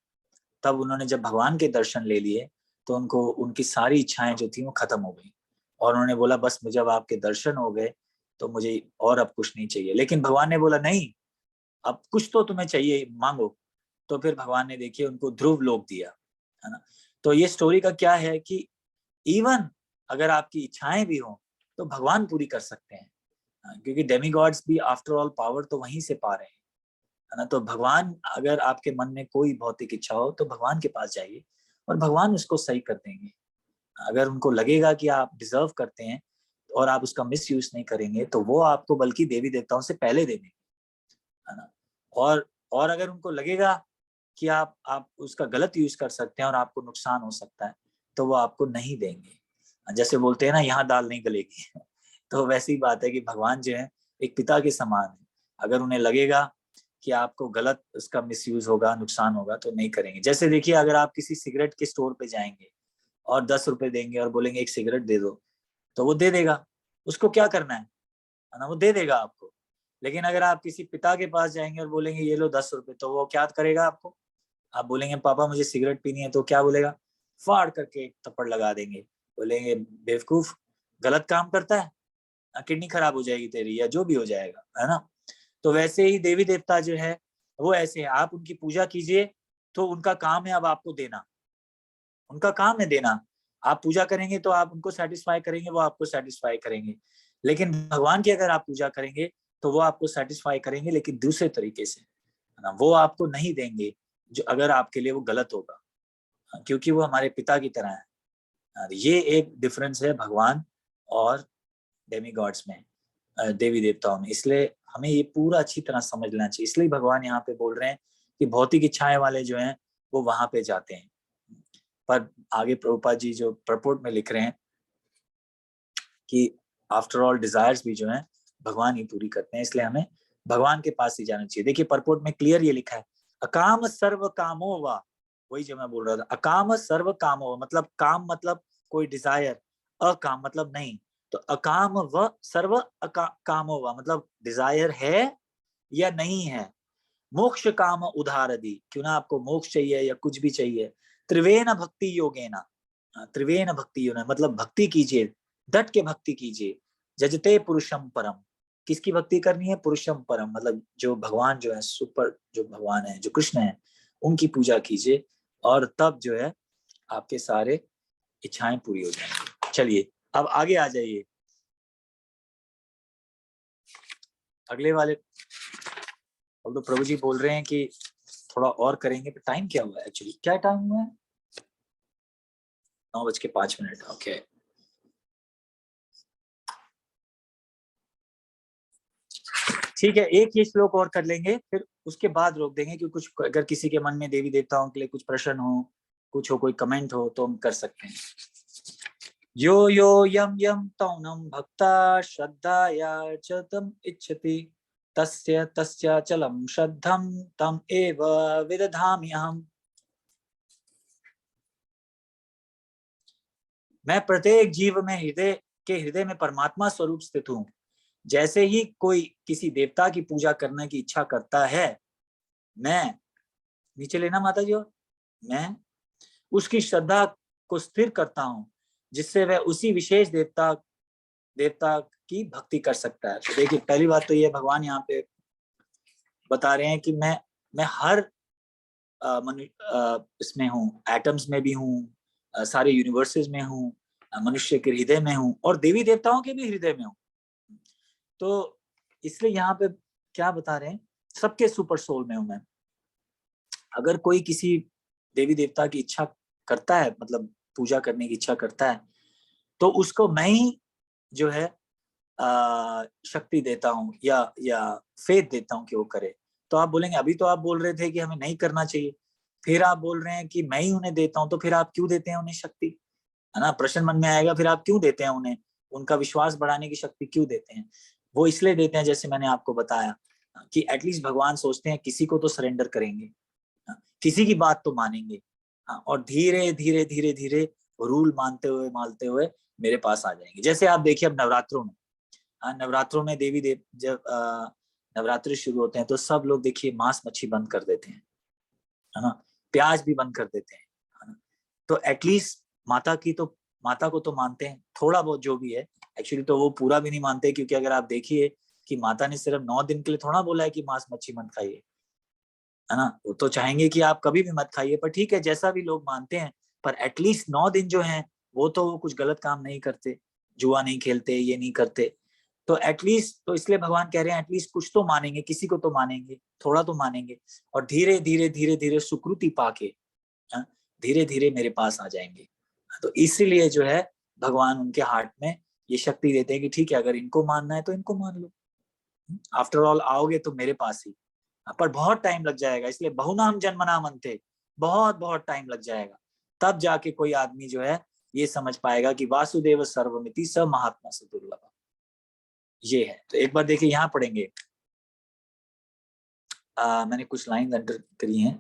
तब उन्होंने जब भगवान के दर्शन ले लिए तो उनको उनकी सारी इच्छाएं जो थी वो खत्म हो गई। और उन्होंने बोला बस मुझे अब आपके दर्शन हो गए तो मुझे और अब कुछ नहीं चाहिए। लेकिन भगवान ने बोला नहीं, अब कुछ तो तुम्हें चाहिए, मांगो। तो फिर भगवान ने देखिए उनको ध्रुव लोक दिया, है ना। तो ये स्टोरी का क्या है कि इवन अगर आपकी इच्छाएं भी हो तो भगवान पूरी कर सकते हैं, क्योंकि डेमीगॉड्स भी आफ्टर ऑल पावर तो वहीं से पा रहे हैं, है ना। तो भगवान, अगर आपके मन में कोई भौतिक इच्छा हो तो भगवान के पास जाइए और भगवान उसको सही कर देंगे। अगर उनको लगेगा कि आप डिजर्व करते हैं और आप उसका मिस यूज नहीं करेंगे तो वो आपको बल्कि देवी देवताओं से पहले दे देंगे, है ना। और अगर उनको लगेगा कि आप उसका गलत यूज कर सकते हैं और आपको नुकसान हो सकता है तो वो आपको नहीं देंगे। जैसे बोलते हैं ना यहाँ दाल नहीं गलेगी तो वैसी बात है कि भगवान जो है एक पिता के समान है। अगर उन्हें लगेगा कि आपको गलत उसका मिसयूज होगा, नुकसान होगा, तो नहीं करेंगे। जैसे देखिए अगर आप किसी सिगरेट के स्टोर पे जाएंगे और 10 रुपए देंगे और बोलेंगे एक सिगरेट दे दो, तो वो दे देगा, उसको क्या करना है ना, वो दे देगा आपको। लेकिन अगर आप किसी पिता के पास जाएंगे और बोलेंगे ये लो 10 रुपए, तो वो क्या करेगा आपको? आप बोलेंगे पापा मुझे सिगरेट पीनी है, तो क्या बोलेगा? फाड़ करके एक थप्पड़ लगा देंगे, बोलेंगे बेवकूफ, गलत काम करता है, किडनी खराब हो जाएगी तेरी, या जो भी हो जाएगा, है ना। तो वैसे ही देवी देवता जो है वो ऐसे है, आप उनकी पूजा कीजिए तो उनका काम है अब आपको देना, उनका काम है देना। आप पूजा करेंगे तो आप उनको सेटिस्फाई करेंगे, वो आपको सेटिस्फाई करेंगे। लेकिन भगवान की अगर आप पूजा करेंगे तो वो आपको सेटिस्फाई करेंगे, लेकिन दूसरे तरीके से, है ना। वो आपको नहीं देंगे जो अगर आपके लिए वो गलत होगा, क्योंकि वो हमारे पिता की तरह है। ये एक डिफरेंस है भगवान और डेमीगॉड्स में, देवी देवताओं में। इसलिए हमें ये पूरा अच्छी तरह समझ लेना चाहिए। इसलिए भगवान यहाँ पे बोल रहे हैं कि भौतिक इच्छाएं वाले जो हैं वो वहां पे जाते हैं। पर आगे प्रभुपाद जी जो प्रपोर्ट में लिख रहे हैं कि आफ्टर ऑल डिजायर्स भी जो हैं भगवान ही पूरी करते हैं, इसलिए हमें भगवान के पास ही जाना चाहिए। देखिए परपोर्ट में क्लियर ये लिखा है, अकाम सर्व कामो वा, वही जो मैं बोल रहा था, अकाम सर्व कामो, मतलब काम मतलब कोई डिजायर, अकाम मतलब नहीं। तो अकाम व सर्व कामो वा मतलब डिजायर है या नहीं है। मोक्ष काम उदारदी, क्यों ना आपको मोक्ष चाहिए या कुछ भी चाहिए, त्रिवेण भक्ति योगेना, त्रिवेण भक्ति योगेना मतलब भक्ति कीजिए, डट के भक्ति कीजिए। जजते पुरुषम परम, किसकी भक्ति करनी है? पुरुषम परम, मतलब जो भगवान जो है, सुपर जो भगवान है, जो कृष्ण है, उनकी पूजा कीजिए और तब जो है आपके सारे इच्छाएं पूरी हो जाएंगी। चलिए अब आगे आ जाइए, अगले वाले। अब तो प्रभु जी बोल रहे हैं कि थोड़ा और करेंगे, तो टाइम क्या हुआ है एक्चुअली, क्या टाइम हुआ है? 9:05। ओके, ठीक है, एक ये श्लोक और कर लेंगे, फिर उसके बाद रोक देंगे। कि कुछ अगर किसी के मन में देवी देवताओं के लिए कुछ प्रश्न हो, कुछ हो, कोई कमेंट हो, तो हम कर सकते हैं। यो यो यम यम तौनम भक्ता श्रद्धाया च तम इच्छति तस्य तस्य चलम श्रद्धम तम एव विदधामि अहम्। मैं प्रत्येक जीव में हृदय में परमात्मा स्वरूप स्थित हूँ। जैसे ही कोई किसी देवता की पूजा करने की इच्छा करता है, मैं, नीचे लेना माता जी, और मैं उसकी श्रद्धा को स्थिर करता हूँ, जिससे वह उसी विशेष देवता की भक्ति कर सकता है। तो देखिए, पहली बात तो ये भगवान यहाँ पे बता रहे हैं कि मैं हर इसमें हूँ, एटम्स में भी हूँ, सारे यूनिवर्सेस में हूँ, मनुष्य के हृदय में हूँ और देवी देवताओं के भी हृदय में हूँ। तो इसलिए यहाँ पे क्या बता रहे हैं, सबके सुपर सोल में हूँ मैं। अगर कोई किसी देवी देवता की इच्छा करता है, मतलब पूजा करने की इच्छा करता है, तो उसको मैं ही जो है शक्ति देता हूँ या फेथ देता हूँ कि वो करे। तो आप बोलेंगे अभी तो आप बोल रहे थे कि हमें नहीं करना चाहिए, फिर आप बोल रहे हैं कि मैं ही उन्हें देता हूँ, तो फिर आप क्यों देते हैं उन्हें शक्ति, है ना? प्रश्न मन में आएगा, फिर आप क्यों देते हैं उन्हें, उनका विश्वास बढ़ाने की शक्ति क्यों देते हैं? वो इसलिए देते हैं, जैसे मैंने आपको बताया, कि एटलीस्ट भगवान सोचते हैं किसी को तो सरेंडर करेंगे, किसी की बात तो मानेंगे, और धीरे धीरे धीरे धीरे रूल मानते हुए मेरे पास आ जाएंगे। जैसे आप देखिए अब नवरात्रों में देवी देव जब नवरात्रि शुरू होते हैं तो सब लोग देखिए मांस मच्छी बंद कर देते हैं, है ना? प्याज भी बंद कर देते हैं, है ना? तो एटलीस्ट माता को तो मानते हैं, थोड़ा बहुत जो भी है। एक्चुअली तो वो पूरा भी नहीं मानते, क्योंकि अगर आप देखिए कि माता ने सिर्फ 9 दिन के लिए थोड़ा बोला है कि मांस मच्छी मत खाइए, है ना? वो तो चाहेंगे कि आप कभी भी मत खाइए, पर ठीक है, जैसा भी लोग मानते हैं, पर एटलीस्ट 9 दिन जो है वो तो कुछ गलत काम नहीं करते, जुआ नहीं खेलते, ये नहीं करते। तो एटलीस्ट, तो इसलिए भगवान कह रहे हैं एटलीस्ट कुछ तो मानेंगे, किसी को तो मानेंगे, थोड़ा तो मानेंगे, और धीरे धीरे धीरे धीरे सुकृति पाके धीरे धीरे मेरे पास आ जाएंगे। तो इसीलिए जो है भगवान उनके हार्ट में ये शक्ति देते हैं कि ठीक है, अगर इनको मानना है तो इनको मान लो, आफ्टर ऑल आओगे तो मेरे पास ही, पर बहुत टाइम लग जाएगा। इसलिए बहुनाम जन्मनाम अन्ते, बहुत बहुत टाइम लग जाएगा, तब जाके कोई आदमी जो है ये समझ पाएगा कि वासुदेव सर्वमिति स महात्मा से दुर्लभ, ये है। तो एक बार देखिए यहाँ पढ़ेंगे, मैंने कुछ लाइन अंडर करी हैं,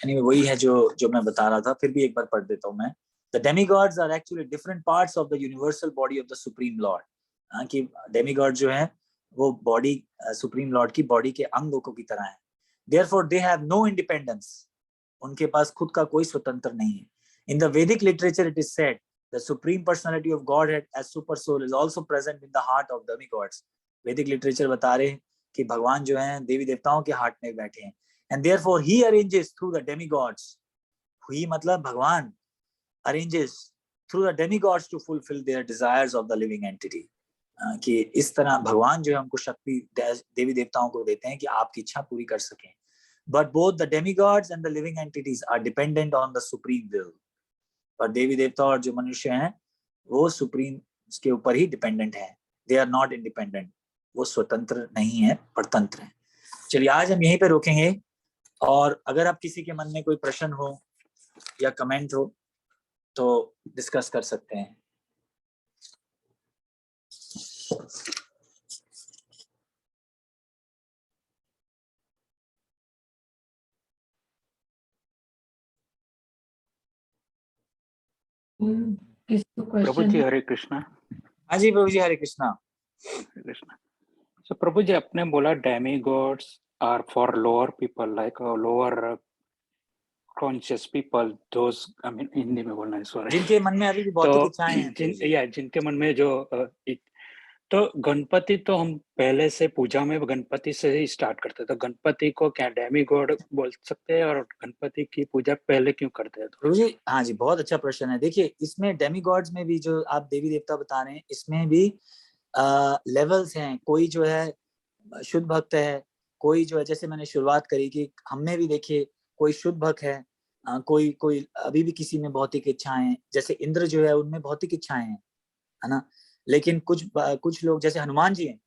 anyway, वही है जो मैं बता रहा था, फिर भी एक बार पढ़ देता हूँ मैं। The demigods are actually different parts of the universal body of the Supreme Lord. कि डेमीगॉड जो है वो बॉडी, सुप्रीम लॉर्ड की बॉडी के अंगों की तरह है। Therefore they have no independence. उनके पास खुद का कोई स्वतंत्र नहीं है। In the Vedic literature it is said the supreme personality of Godhead as super soul is also present in the heart of demigods. वैदिक लिटरेचर बता रहे हैं कि भगवान जो हैं देवी देवताओं के हार्ट में बैठे हैं, and therefore he arranges through the demigods. He मतलब भगवान arranges through the demigods to fulfill their desires of the living entity. कि इस तरह भगवान जो है उनको शक्ति देवी देवताओं को देते हैं कि आपकी इच्छा पूरी कर सकें। But both the demigods and the living entities are dependent on the supreme will. और देवी देवता और जो मनुष्य हैं वो सुप्रीम के ऊपर ही डिपेंडेंट है। They are not independent. वो स्वतंत्र नहीं है, परतंत्र है। चलिए आज हम यहीं पे रोकेंगे, और अगर आप किसी के मन में कोई प्रश्न हो या कमेंट हो तो डिस्कस कर सकते हैं। किसको प्रभु क्वेश्चन जी है? हरे कृष्णा। हाँ जी प्रभु जी, हरे कृष्णा। हरे कृष्णा। So प्रभु जी आपने बोला demigods are for lower people, like lower conscious people, those, I mean Hindi में बोलना है, सॉरी। जिनके मन में अभी भी भौतिक इच्छाएं हैं प्रभु जी। जिनके मन में जो तो गणपति तो हम पहले से पूजा में गणपति से ही स्टार्ट करते, तो गणपति को क्या डेमीगॉड बोल सकते हैं, और गणपति की पूजा पहले क्यों करते हैं? प्रभु जी हाँ जी, बहुत अच्छा प्रश्न है। देखिए इसमें डेमीगॉड्स में भी जो आप देवी देवता बता रहे हैं, इसमें भी लेवल्स हैं। कोई जो है शुद्ध भक्त है, कोई जो है, जैसे मैंने शुरुआत करी कि हमने भी देखिए कोई शुद्ध भक्त है, कोई कोई अभी भी किसी में भौतिक इच्छाएं हैं, जैसे इंद्र जो है उनमें भौतिक इच्छाएं हैं, है ना? लेकिन कुछ लोग जैसे हनुमान जी हैं,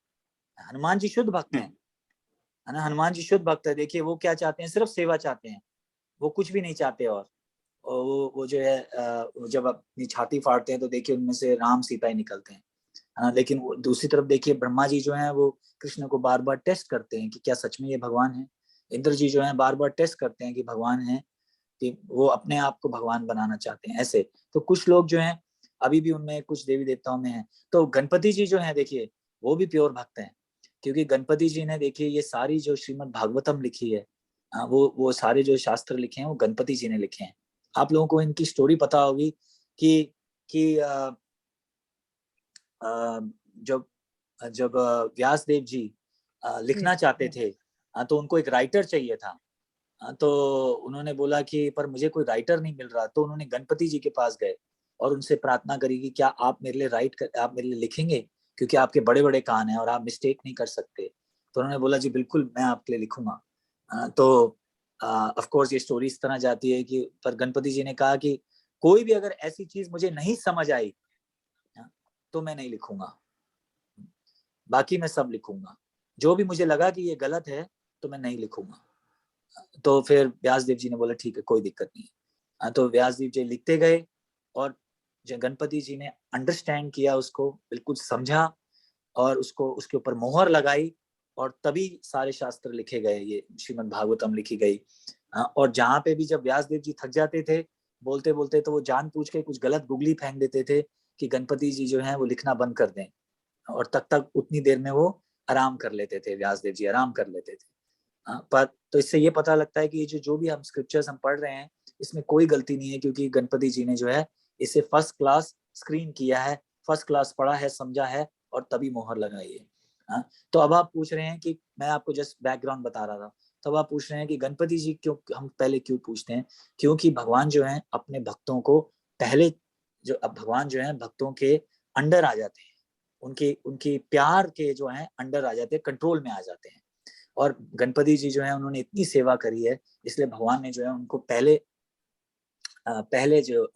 हनुमान जी शुद्ध भक्त हैं, है ना? हनुमान जी शुद्ध भक्त है। देखिए वो क्या चाहते हैं, सिर्फ सेवा चाहते हैं, वो कुछ भी नहीं चाहते। और वो जो है जब अपनी छाती फाड़ते हैं तो देखिए उनमें से राम सीता ही निकलते हैं। लेकिन दूसरी तरफ देखिए ब्रह्मा जी जो है वो कृष्ण को बार बार टेस्ट करते हैं कि क्या सच में ये भगवान है। इंद्र जी जो है बार बार टेस्ट करते हैं कि भगवान है, कि वो अपने आप को भगवान बनाना चाहते हैं। ऐसे तो कुछ लोग जो हैं अभी भी उनमें कुछ देवी देवताओं में है। तो गणपति जी जो है देखिए वो भी प्योर भक्त हैं, क्योंकि गणपति जी ने देखिए ये सारी जो श्रीमद् भागवतम लिखी है, वो सारे जो शास्त्र लिखे हैं वो गणपति जी ने लिखे हैं। आप लोगों को इनकी स्टोरी पता होगी कि जब जब व्यास देव जी लिखना चाहते थे, तो उनको एक राइटर चाहिए था। तो उन्होंने बोला कि पर मुझे कोई राइटर नहीं मिल रहा। तो उन्होंने गणपति जी के पास गए और उनसे प्रार्थना करी कि क्या आप मेरे लिए आप मेरे लिए लिखेंगे, क्योंकि आपके बड़े बड़े कान हैं और आप मिस्टेक नहीं कर सकते। तो उन्होंने बोला जी बिल्कुल मैं आपके लिए लिखूंगा। तो ऑफ कोर्स ये स्टोरी इस तरह जाती है कि पर गणपति जी ने कहा कि कोई भी अगर ऐसी चीज मुझे नहीं समझ आई तो मैं नहीं लिखूंगा, बाकी मैं सब लिखूंगा। जो भी मुझे लगा कि ये गलत है तो मैं नहीं लिखूंगा। तो फिर व्यासदेव जी ने बोला ठीक है कोई दिक्कत नहीं। तो व्यासदेव जी लिखते गए और गणपति जी ने अंडरस्टैंड किया, उसको बिल्कुल समझा और उसको उसके ऊपर मोहर लगाई और तभी सारे शास्त्र लिखे गए, ये श्रीमद् भागवतम लिखी गई। और जहाँ पे भी जब व्यासदेव जी थक जाते थे बोलते बोलते, तो वो जान पूछ के कुछ गलत गुगली फेंक देते थे कि गणपति जी जो है वो लिखना बंद कर दें, और तक तक उतनी देर में वो आराम कर लेते थे, व्यासदेव जी आराम कर लेते थे। पर तो इससे ये पता लगता है कि ये जो भी हम स्क्रिप्चर्स हम पढ़ रहे हैं इसमें कोई गलती नहीं है, क्योंकि गणपति जी ने जो है इसे फर्स्ट क्लास स्क्रीन किया है, फर्स्ट क्लास पढ़ा है, समझा है और तभी मोहर लगाई है। तो अब आप पूछ रहे हैं कि मैं आपको जस्ट बैकग्राउंड बता रहा था, तो अब आप पूछ रहे हैं कि गणपति जी क्यों हम पहले क्यों पूछते हैं। क्योंकि भगवान जो है अपने भक्तों को पहले जो अब भगवान जो है भक्तों के अंडर आ जाते हैं, उनके उनके प्यार के जो है अंडर आ जाते हैं, कंट्रोल में आ जाते हैं। और गणपति जी जो है उन्होंने इतनी सेवा करी है, इसलिए भगवान ने जो है उनको पहले जो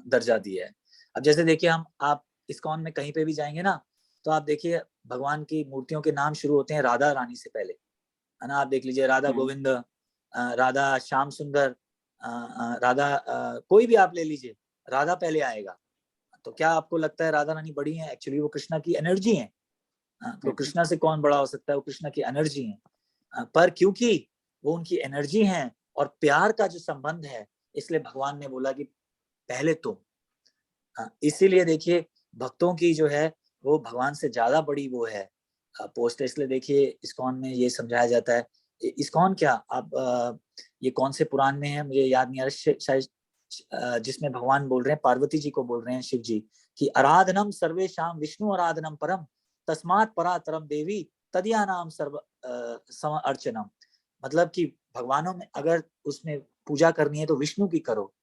दर्जा दिया है। अब जैसे देखिए हम आप इस्कॉन में कहीं पे भी जाएंगे ना, तो आप देखिए भगवान की मूर्तियों के नाम शुरू होते हैं राधा रानी से पहले, है ना। आप देख लीजिए राधा गोविंद, राधा श्याम सुंदर, राधा कोई भी आप ले लीजिए, राधा पहले आएगा। तो क्या आपको लगता है राधा रानी बड़ी है? एक्चुअली वो कृष्णा की एनर्जी है। तो कृष्णा से कौन बड़ा हो सकता है? वो कृष्णा की एनर्जी है। पर क्योंकि वो उनकी एनर्जी है और प्यार का जो संबंध है, इसलिए भगवान ने बोला कि पहले तुम। इसीलिए देखिए भक्तों की जो है वो भगवान से ज्यादा बड़ी वो है पोस्ट। इसलिए देखिए इस्कॉन में ये समझाया जाता है, इस्कॉन क्या आप ये कौन से पुराण में है मुझे याद नहीं आ रहा, शायद जिसमें भगवान बोल रहे हैं, पार्वती जी को बोल रहे हैं शिव जी कि आराधनम सर्वेशाम विष्णु आराधनम परम तस्मात् परातरम देवी तदिया नाम सर्व सम अर्चनम। मतलब कि भगवानों में अगर उसमें पूजा करनी है तो विष्णु की करो,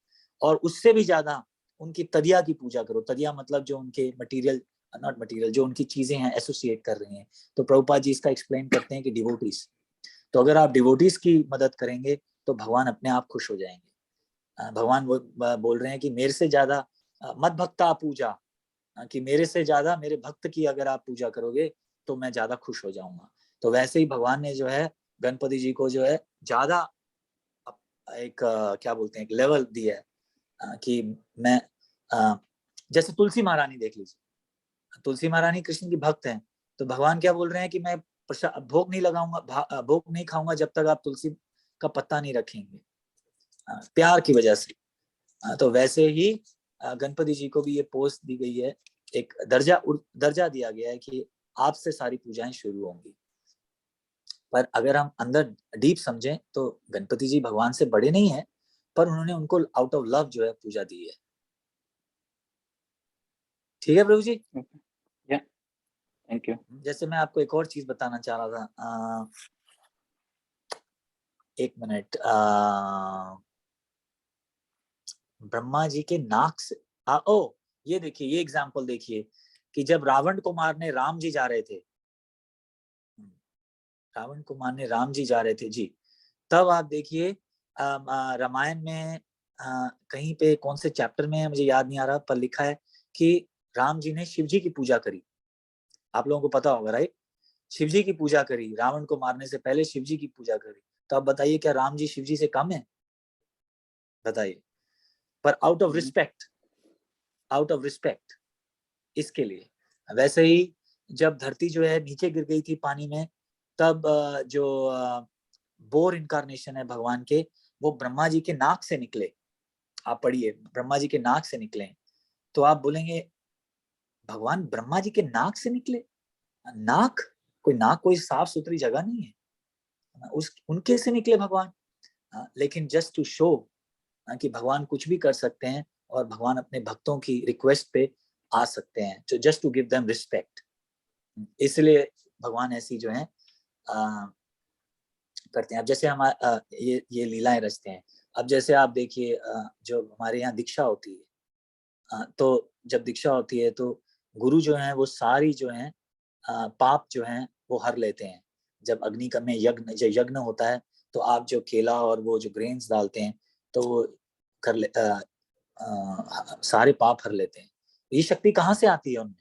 और उससे भी ज्यादा उनकी तदिया की पूजा करो। तदिया मतलब जो उनके मटेरियल, नॉट मटेरियल, जो उनकी चीजें हैं एसोसिएट कर रही हैं। तो प्रभुपाद जी इसका एक्सप्लेन करते हैं कि डिवोटीज, तो अगर आप डिवोटीज की मदद करेंगे तो भगवान अपने आप खुश हो जाएंगे। भगवान बोल रहे हैं कि मेरे से ज्यादा मत भक्ता पूजा, कि मेरे से ज्यादा मेरे भक्त की अगर आप पूजा करोगे तो मैं ज्यादा खुश हो जाऊंगा। तो वैसे ही भगवान ने जो है गणपति जी को जो है ज्यादा एक क्या बोलते हैं एक लेवल दिया है कि मैं जैसे तुलसी महारानी देख लीजिए, तुलसी महारानी कृष्ण की भक्त हैं, तो भगवान क्या बोल रहे हैं कि मैं भोग नहीं लगाऊंगा, भोग नहीं खाऊंगा जब तक आप तुलसी का पत्ता नहीं रखेंगे, प्यार की वजह से। तो वैसे ही गणपति जी को भी ये पोस्ट दी गई है, एक दर्जा दिया गया है कि आपसे सारी पूजाएं शुरू होंगी। पर अगर हम अंदर डीप समझें तो गणपति जी भगवान से बड़े नहीं है, पर उन्होंने उनको आउट ऑफ लव जो है पूजा दी है। ठीक है प्रभु जी, थैंक यू। जैसे मैं आपको एक और चीज बताना चाह रहा था, एक मिनट, ब्रह्मा जी के नाक से ओ ये देखिए, ये एग्जांपल देखिए कि जब रावण को मारने राम जी जा रहे थे, रावण को मारने राम जी जा रहे थे जी, तब आप देखिए रामायण में कहीं पे कौन से चैप्टर में है मुझे याद नहीं आ रहा, पर लिखा है कि राम जी ने शिव जी की पूजा करी। आप लोगों को पता होगा राइट, शिव जी की पूजा करी, रावण को मारने से पहले शिव जी की पूजा करी। तो अब बताइए क्या राम जी शिव जी से कम है? बताइए। पर आउट ऑफ रिस्पेक्ट इसके लिए वैसे ही जब धरती जो है नीचे गिर गई थी पानी में, तब जो बोर इनकारनेशन है भगवान के, वो ब्रह्मा जी के नाक से निकले। आप पढ़िए, ब्रह्मा जी के नाक से निकले। तो आप बोलेंगे भगवान ब्रह्मा जी के नाक से निकले? नाक कोई साफ सुथरी जगह नहीं है, उनके से निकले भगवान। लेकिन जस्ट टू शो कि भगवान कुछ भी कर सकते हैं और भगवान अपने भक्तों की रिक्वेस्ट पे आ सकते हैं, तो just to give them respect. इसलिए भगवान ऐसी जो है करते हैं। अब जैसे हम ये लीलाएं रचते हैं। अब जैसे आप देखिए, जो हमारे यहाँ दीक्षा होती है, तो जब दीक्षा होती है तो गुरु जो है वो सारी जो है पाप जो है वो हर लेते हैं। जब अग्नि का में यज्ञ होता है तो आप जो केला और वो जो ग्रेन्स डालते हैं तो वो सारे पाप हर लेते हैं। ये शक्ति कहाँ से आती है उनमें,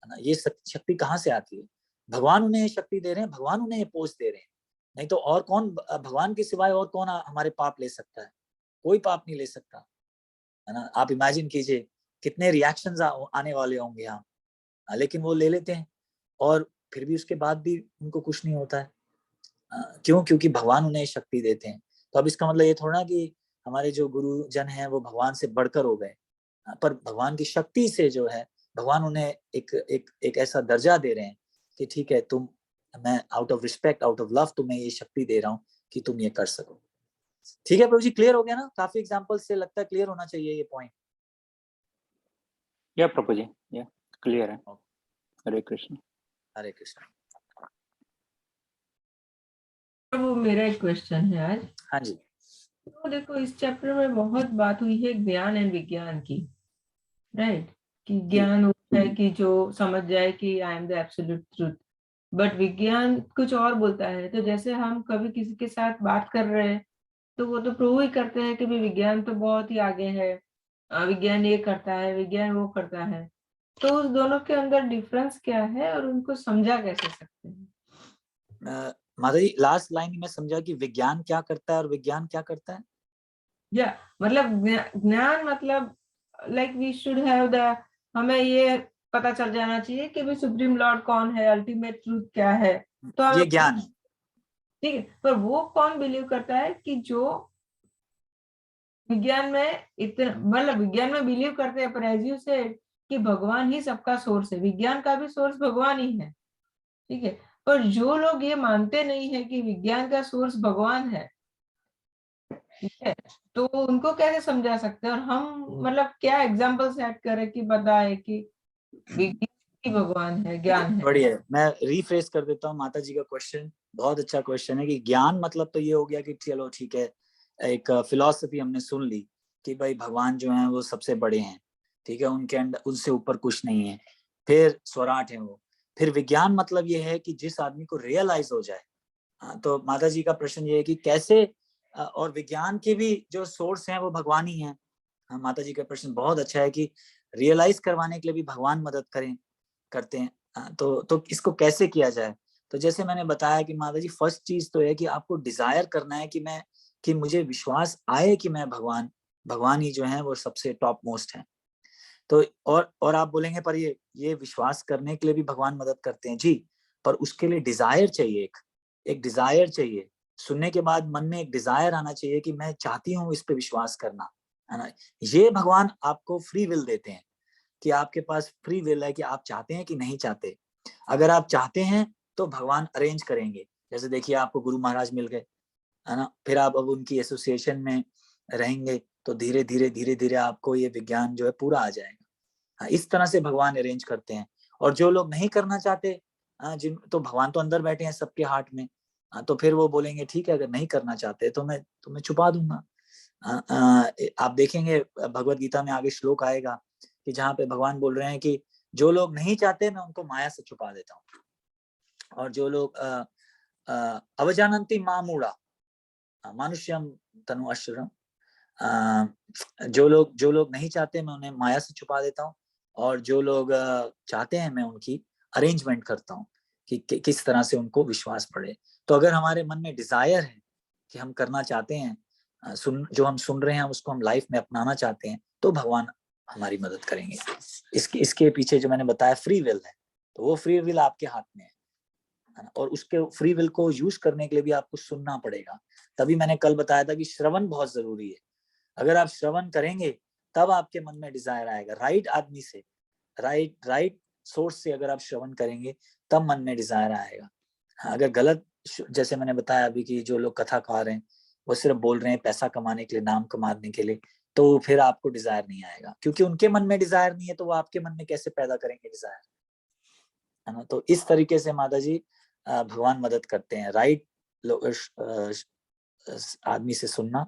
है ना? ये शक्ति कहाँ से आती है? भगवान उन्हें शक्ति दे रहे हैं, भगवान उन्हें पोष दे रहे हैं। नहीं तो और कौन, भगवान के सिवाय और कौन हमारे पाप ले सकता है? कोई पाप नहीं ले सकता, है ना? आप इमेजिन कीजिए कितने रिएक्शंस आने वाले होंगे यहाँ, लेकिन वो ले लेते हैं और फिर भी उसके बाद भी उनको कुछ नहीं होता है। क्यों? क्योंकि भगवान उन्हें शक्ति देते हैं। तो अब इसका मतलब ये थोड़ा ना कि हमारे जो गुरुजन हैं वो भगवान से बढ़कर हो गए, पर भगवान की शक्ति से जो है भगवान उन्हें एक ऐसा दर्जा दे रहे हैं कि ठीक है, मैं out of respect, out of love तुम्हें ये शक्ति दे रहा हूँ कि तुम ये कर सको। ठीक है प्रभु जी, क्लियर हो गया ना? काफी एग्जांपल से लगता है क्लियर होना चाहिए ये पॉइंट। या प्रभु जी, या क्लियर है। हरे कृष्ण। हरे कृष्ण। वो मेरा एक क्वेश्चन है आज। हाँ जी। तो देखो, इस चैप्टर में बहुत बात हुई है ज्ञान एंड विज्ञान की, राइट? कि ज्ञान वो है कि जो समझ जाए कि I am the absolute truth, but विज्ञान कुछ और बोलता है। तो जैसे हम कभी किसी के साथ बात कर रहे हैं तो वो तो प्रूव ही करते हैं कि भी विज्ञान तो बहुत ही आगे है, विज्ञान ये करता है, विज्ञान वो करता है। तो उस दोनों के अंदर डिफरेंस क्या है और उनको समझा कैसे सकते हैं? माता जी, लास्ट लाइन में समझा कि विज्ञान क्या करता है और विज्ञान क्या करता है। या मतलब ज्ञान मतलब like we should have the, हमें ये पता चल जाना चाहिए कि भी सुप्रीम लॉर्ड कौन है, अल्टीमेट ट्रूथ क्या है। तो ये ज्ञान है। ठीक है, पर वो कौन बिलीव करता है कि जो विज्ञान में इतना, मतलब विज्ञान में बिलीव करते हैं, पर एज यू से कि भगवान ही सबका सोर्स है, विज्ञान का भी सोर्स भगवान ही है, ठीक है। पर जो लोग ये मानते नहीं है कि विज्ञान का सोर्स भगवान है, ठीक है, तो उनको कैसे समझा सकते हैं? और हम मतलब क्या एग्जाम्पल सेट करें कि बताए कि विज्ञान ही भगवान है, ज्ञान है। बढ़िया, मैं रिफ्रेश कर देता हूँ माता जी का क्वेश्चन। बहुत अच्छा क्वेश्चन है कि ज्ञान मतलब तो ये हो गया कि चलो ठीक है, एक फिलॉसफी हमने सुन ली कि भाई भगवान जो है वो सबसे बड़े हैं, ठीक है, उनके अंदर उनसे ऊपर कुछ नहीं है, फिर स्वराट है वो। फिर विज्ञान मतलब ये है कि जिस आदमी को रियलाइज हो जाए। तो माता जी का प्रश्न ये है कि कैसे, और विज्ञान के भी जो सोर्स हैं वो भगवान ही हैं। माता जी का प्रश्न बहुत अच्छा है कि रियलाइज करवाने के लिए भी भगवान मदद करते हैं। तो इसको कैसे किया जाए? तो जैसे मैंने बताया कि माता जी, फर्स्ट चीज तो है कि आपको डिजायर करना है कि मुझे विश्वास आए कि मैं भगवान ही जो है वो सबसे टॉप मोस्ट है। तो और आप बोलेंगे पर ये विश्वास करने के लिए भी भगवान मदद करते हैं जी, पर उसके लिए डिजायर चाहिए, एक डिजायर चाहिए। सुनने के बाद मन में एक डिजायर आना चाहिए कि मैं चाहती हूँ इस पे विश्वास करना, है ना? ये भगवान आपको फ्री विल देते हैं कि आपके पास फ्री विल है कि आप चाहते हैं कि नहीं चाहते। अगर आप चाहते हैं तो भगवान अरेंज करेंगे। जैसे देखिए, आपको गुरु महाराज मिल गए, है ना, फिर आप अब उनकी एसोसिएशन में रहेंगे तो धीरे धीरे आपको ये विज्ञान जो है पूरा आ जाएगा। इस तरह से भगवान अरेंज करते हैं। और जो लोग नहीं करना चाहते, जिन तो भगवान तो अंदर बैठे हैं सबके हार्ट में, तो फिर वो बोलेंगे ठीक है, अगर नहीं करना चाहते तो मैं तुम्हें छुपा दूंगा। आप देखेंगे भगवत गीता में आगे श्लोक आएगा कि जहाँ पे भगवान बोल रहे हैं कि जो लोग नहीं चाहते मैं उनको माया से छुपा देता हूँ, और जो लोग अवजानन्ति मामूढ़ा मानुष्यम तनु अश्वरम, जो लोग नहीं चाहते मैं उन्हें माया से छुपा देता हूँ, और जो लोग चाहते हैं मैं उनकी अरेंजमेंट करता हूँ कि किस तरह से उनको विश्वास पड़े। तो अगर हमारे मन में डिजायर है कि हम करना चाहते हैं, जो हम सुन रहे हैं उसको हम लाइफ में अपनाना चाहते हैं, तो भगवान हमारी मदद करेंगे। इसके पीछे जो मैंने बताया फ्री विल है, तो वो फ्री विल आपके हाथ में है ना? और उसके फ्री विल को यूज करने के लिए भी आपको सुनना पड़ेगा। तभी मैंने कल बताया था कि श्रवण बहुत जरूरी है। अगर आप श्रवण करेंगे तब आपके मन में डिजायर आएगा। राइट आदमी से, राइट सोर्स से अगर आप श्रवण करेंगे तब मन में डिजायर आएगा। अगर गलत, जैसे मैंने बताया अभी कि जो लोग कथाकार हैं वो सिर्फ बोल रहे हैं पैसा कमाने के लिए, नाम कमाने के लिए, तो फिर आपको डिजायर नहीं आएगा, क्योंकि उनके मन में डिजायर नहीं है तो वो आपके मन में कैसे पैदा करेंगे डिजायर, है ना? तो इस तरीके से माता जी भगवान मदद करते हैं। राइट आदमी से सुनना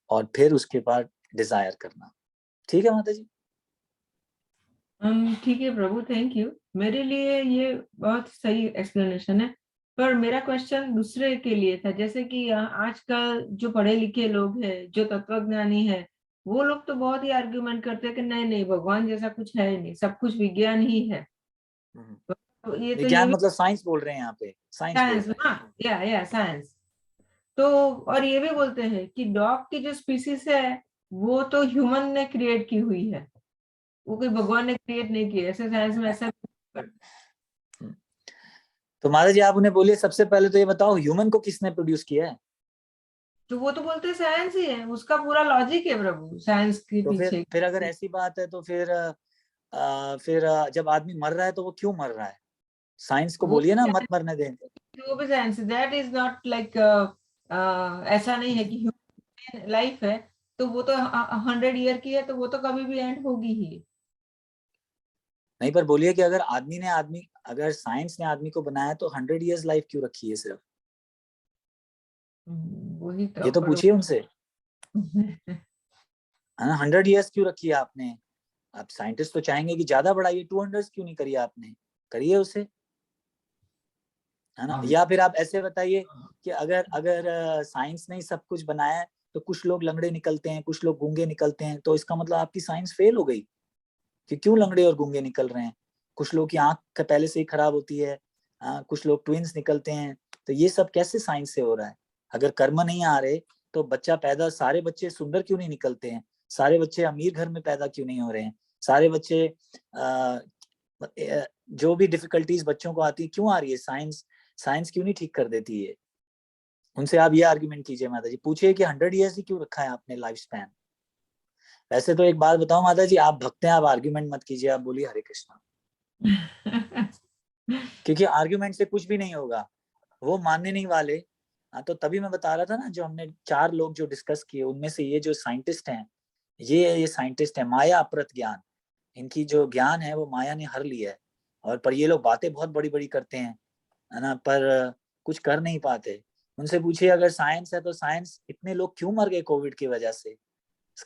और फिर उसके बाद डिजायर करना। ठीक है माता जी? ठीक है प्रभु, थैंक यू। मेरे लिए ये बहुत सही एक्सप्लेनेशन है, पर मेरा क्वेश्चन दूसरे के लिए था। जैसे कि आजकल जो पढ़े लिखे लोग हैं, जो तत्वज्ञानी है, वो लोग तो बहुत ही आर्ग्यूमेंट करते हैं कि नहीं नहीं, भगवान जैसा कुछ है ही नहीं, सब कुछ विज्ञान ही है। तो ये विज्ञान भी मतलब साइंस बोल रहे हैं यहाँ पे, साइंस बोल साइंस, रहे हैं। या साइंस। तो और ये भी बोलते हैं कि डॉग की जो स्पीसीज है वो तो ह्यूमन ने क्रिएट की हुई है, वो कोई भगवान ने क्रिएट नहीं की। ऐसे साइंस में ऐसा। तो माता जी आप उन्हें बोलिए, सबसे पहले तो ये बताओ ह्यूमन को किसने प्रोड्यूस किया है? तो वो तो बोलते हैं साइंस ही है, उसका पूरा लॉजिक है प्रभु साइंस के तो पीछे। फिर अगर ऐसी बात है तो फिर जब आदमी मर रहा है तो वो क्यों मर रहा है? साइंस को वो बोलिए ना मत मरने दें। वो भी science, that is not like, ऐसा नहीं है कि ह्यूमन लाइफ है तो वो तो 100 ईयर की है, तो वो तो कभी भी एंड होगी ही। नहीं, पर बोलिए कि अगर साइंस ने आदमी को बनाया तो 100 ईयर्स लाइफ क्यों रखी है सिर्फ? वही ये तो पूछिए उनसे, है ना? 100 ईयर्स क्यों रखी है आपने? आप साइंटिस्ट तो चाहेंगे कि ज्यादा बढ़ाइए, 200 क्यों नहीं करिए आपने? करिए उसे, है ना? या फिर आप ऐसे बताइए कि अगर अगर साइंस ने सब कुछ बनाया है तो कुछ लोग लंगड़े निकलते हैं, कुछ लोग गूंगे निकलते हैं, तो इसका मतलब आपकी साइंस फेल हो गई कि क्यों लंगड़े और गूंगे निकल रहे हैं। कुछ लोग की आंख पहले से ही खराब होती है, कुछ लोग ट्विंस निकलते हैं, तो ये सब कैसे साइंस से हो रहा है? अगर कर्म नहीं आ रहे तो बच्चा पैदा, सारे बच्चे सुंदर क्यों नहीं निकलते हैं? सारे बच्चे अमीर घर में पैदा क्यों नहीं हो रहे हैं? सारे बच्चे जो भी डिफिकल्टीज बच्चों को आती है क्यों आ रही है? साइंस क्यों नहीं ठीक कर देती है? उनसे आप ये आर्ग्यूमेंट कीजिए माता जी, पूछिए कि 100 ईयर्स ही क्यों रखा है आपने लाइफ स्पैन। वैसे तो एक बात बताओ माता जी, आप भक्त हैं, आप आर्ग्यूमेंट मत कीजिए, आप बोलिए हरे कृष्णा, क्योंकि आर्ग्यूमेंट से कुछ भी नहीं होगा, वो मानने नहीं वाले। तो तभी मैं बता रहा था ना, जो हमने 4 लोग जो डिस्कस किए उनमें से ये जो साइंटिस्ट हैं, ये साइंटिस्ट है माया अपरत ज्ञान, इनकी जो ज्ञान है वो माया ने हर लिया है। और पर ये लोग बातें बहुत बड़ी बड़ी करते हैं, है ना, पर कुछ कर नहीं पाते। उनसे पूछिए अगर साइंस है तो साइंस, इतने लोग क्यों मर गए कोविड की वजह से?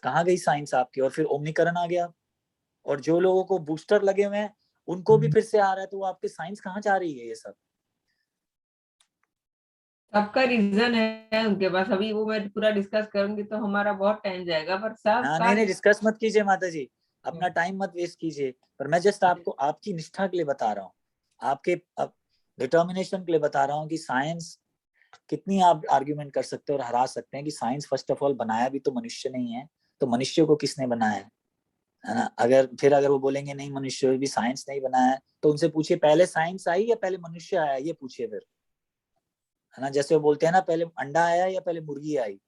कहाँ गई साइंस आपकी? और फिर ओमनीकरण आ गया, और जो लोगों को बूस्टर लगे हुए हैं उनको भी फिर से आ रहा है, तो वो आपके साइंस कहाँ जा रही है? ये सब सबका रीजन है उनके पास। अभी वो मैं पूरा डिस्कस करूंगी तो हमारा बहुत टाइम जाएगा, पर हाँ, सबका नहीं डिस्कस मत कीजिए माता जी, अपना टाइम मत वेस्ट कीजिए। पर मैं जस्ट आपको आपकी निष्ठा के लिए बता रहा हूँ, आपके डिटर्मिनेशन के लिए बता रहा हूँ कि साइंस कितनी आप आर्ग्यूमेंट कर सकते हैं और हरा सकते हैं कि साइंस फर्स्ट ऑफ ऑल बनाया भी तो मनुष्य नहीं है, तो मनुष्य को किसने बनाया है ना? अगर वो बोलेंगे नहीं मनुष्य भी साइंस नहीं बनाया है, तो उनसे पूछिए पहले साइंस आई या पहले मनुष्य आया, ये पूछिए फिर, है ना? जैसे वो बोलते हैं ना, पहले अंडा आया या पहले मुर्गी आई,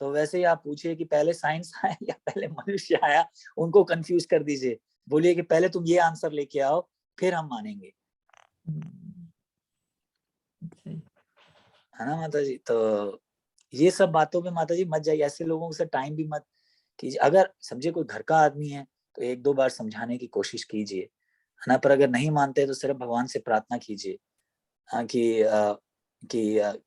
तो वैसे ही आप पूछिए कि पहले साइंस आया या पहले मनुष्य आया। उनको कंफ्यूज कर दीजिए, बोलिए कि पहले तुम ये आंसर लेके आओ फिर हम मानेंगे, है ना माता जी? तो ये सब बातों पे माता जी मत जाइए, ऐसे लोगों से टाइम भी मत कीजिए। अगर समझे कोई घर का आदमी है तो 1-2 बार समझाने की कोशिश कीजिए, है ना? पर अगर नहीं मानते तो सिर्फ भगवान से प्रार्थना कीजिए, हाँ, कि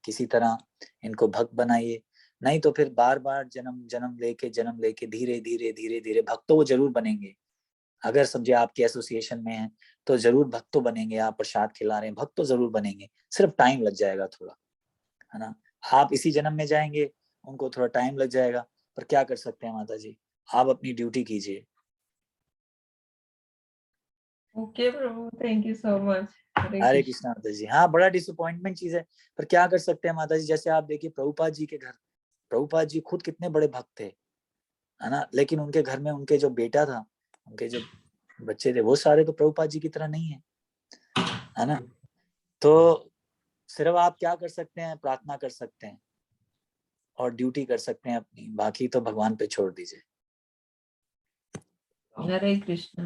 किसी तरह इनको भक्त बनाइए। नहीं तो फिर बार बार जन्म लेके धीरे धीरे भक्त तो वो जरूर बनेंगे। अगर समझे आपके एसोसिएशन में है तो जरूर भक्त तो बनेंगे, आप प्रसाद खिला रहे हैं, भक्त तो जरूर बनेंगे, सिर्फ टाइम लग जाएगा थोड़ा, है ना? आप इसी जन्म में जाएंगे, उनको थोड़ा टाइम लग जाएगा, पर क्या कर सकते हैं माता जी, आप अपनी ड्यूटी कीजिए। ओके प्रभु, thank you so much. Hare Krishna माता जी। हाँ, बड़ा डिसअपॉइंटमेंट चीज है, पर क्या कर सकते हैं माता जी? जैसे आप देखिए प्रभुपाद जी के घर, प्रभुपाद जी खुद कितने बड़े भक्त थे, है ना, लेकिन उनके घर में उनके जो बेटा था, उनके जो बच्चे थे, वो सारे तो प्रभुपाद जी की तरह नहीं है ना। तो सिर्फ आप क्या कर सकते हैं, प्रार्थना कर सकते हैं और ड्यूटी कर सकते हैं अपनी, बाकी तो भगवान पे छोड़ दीजिए। हरे कृष्ण।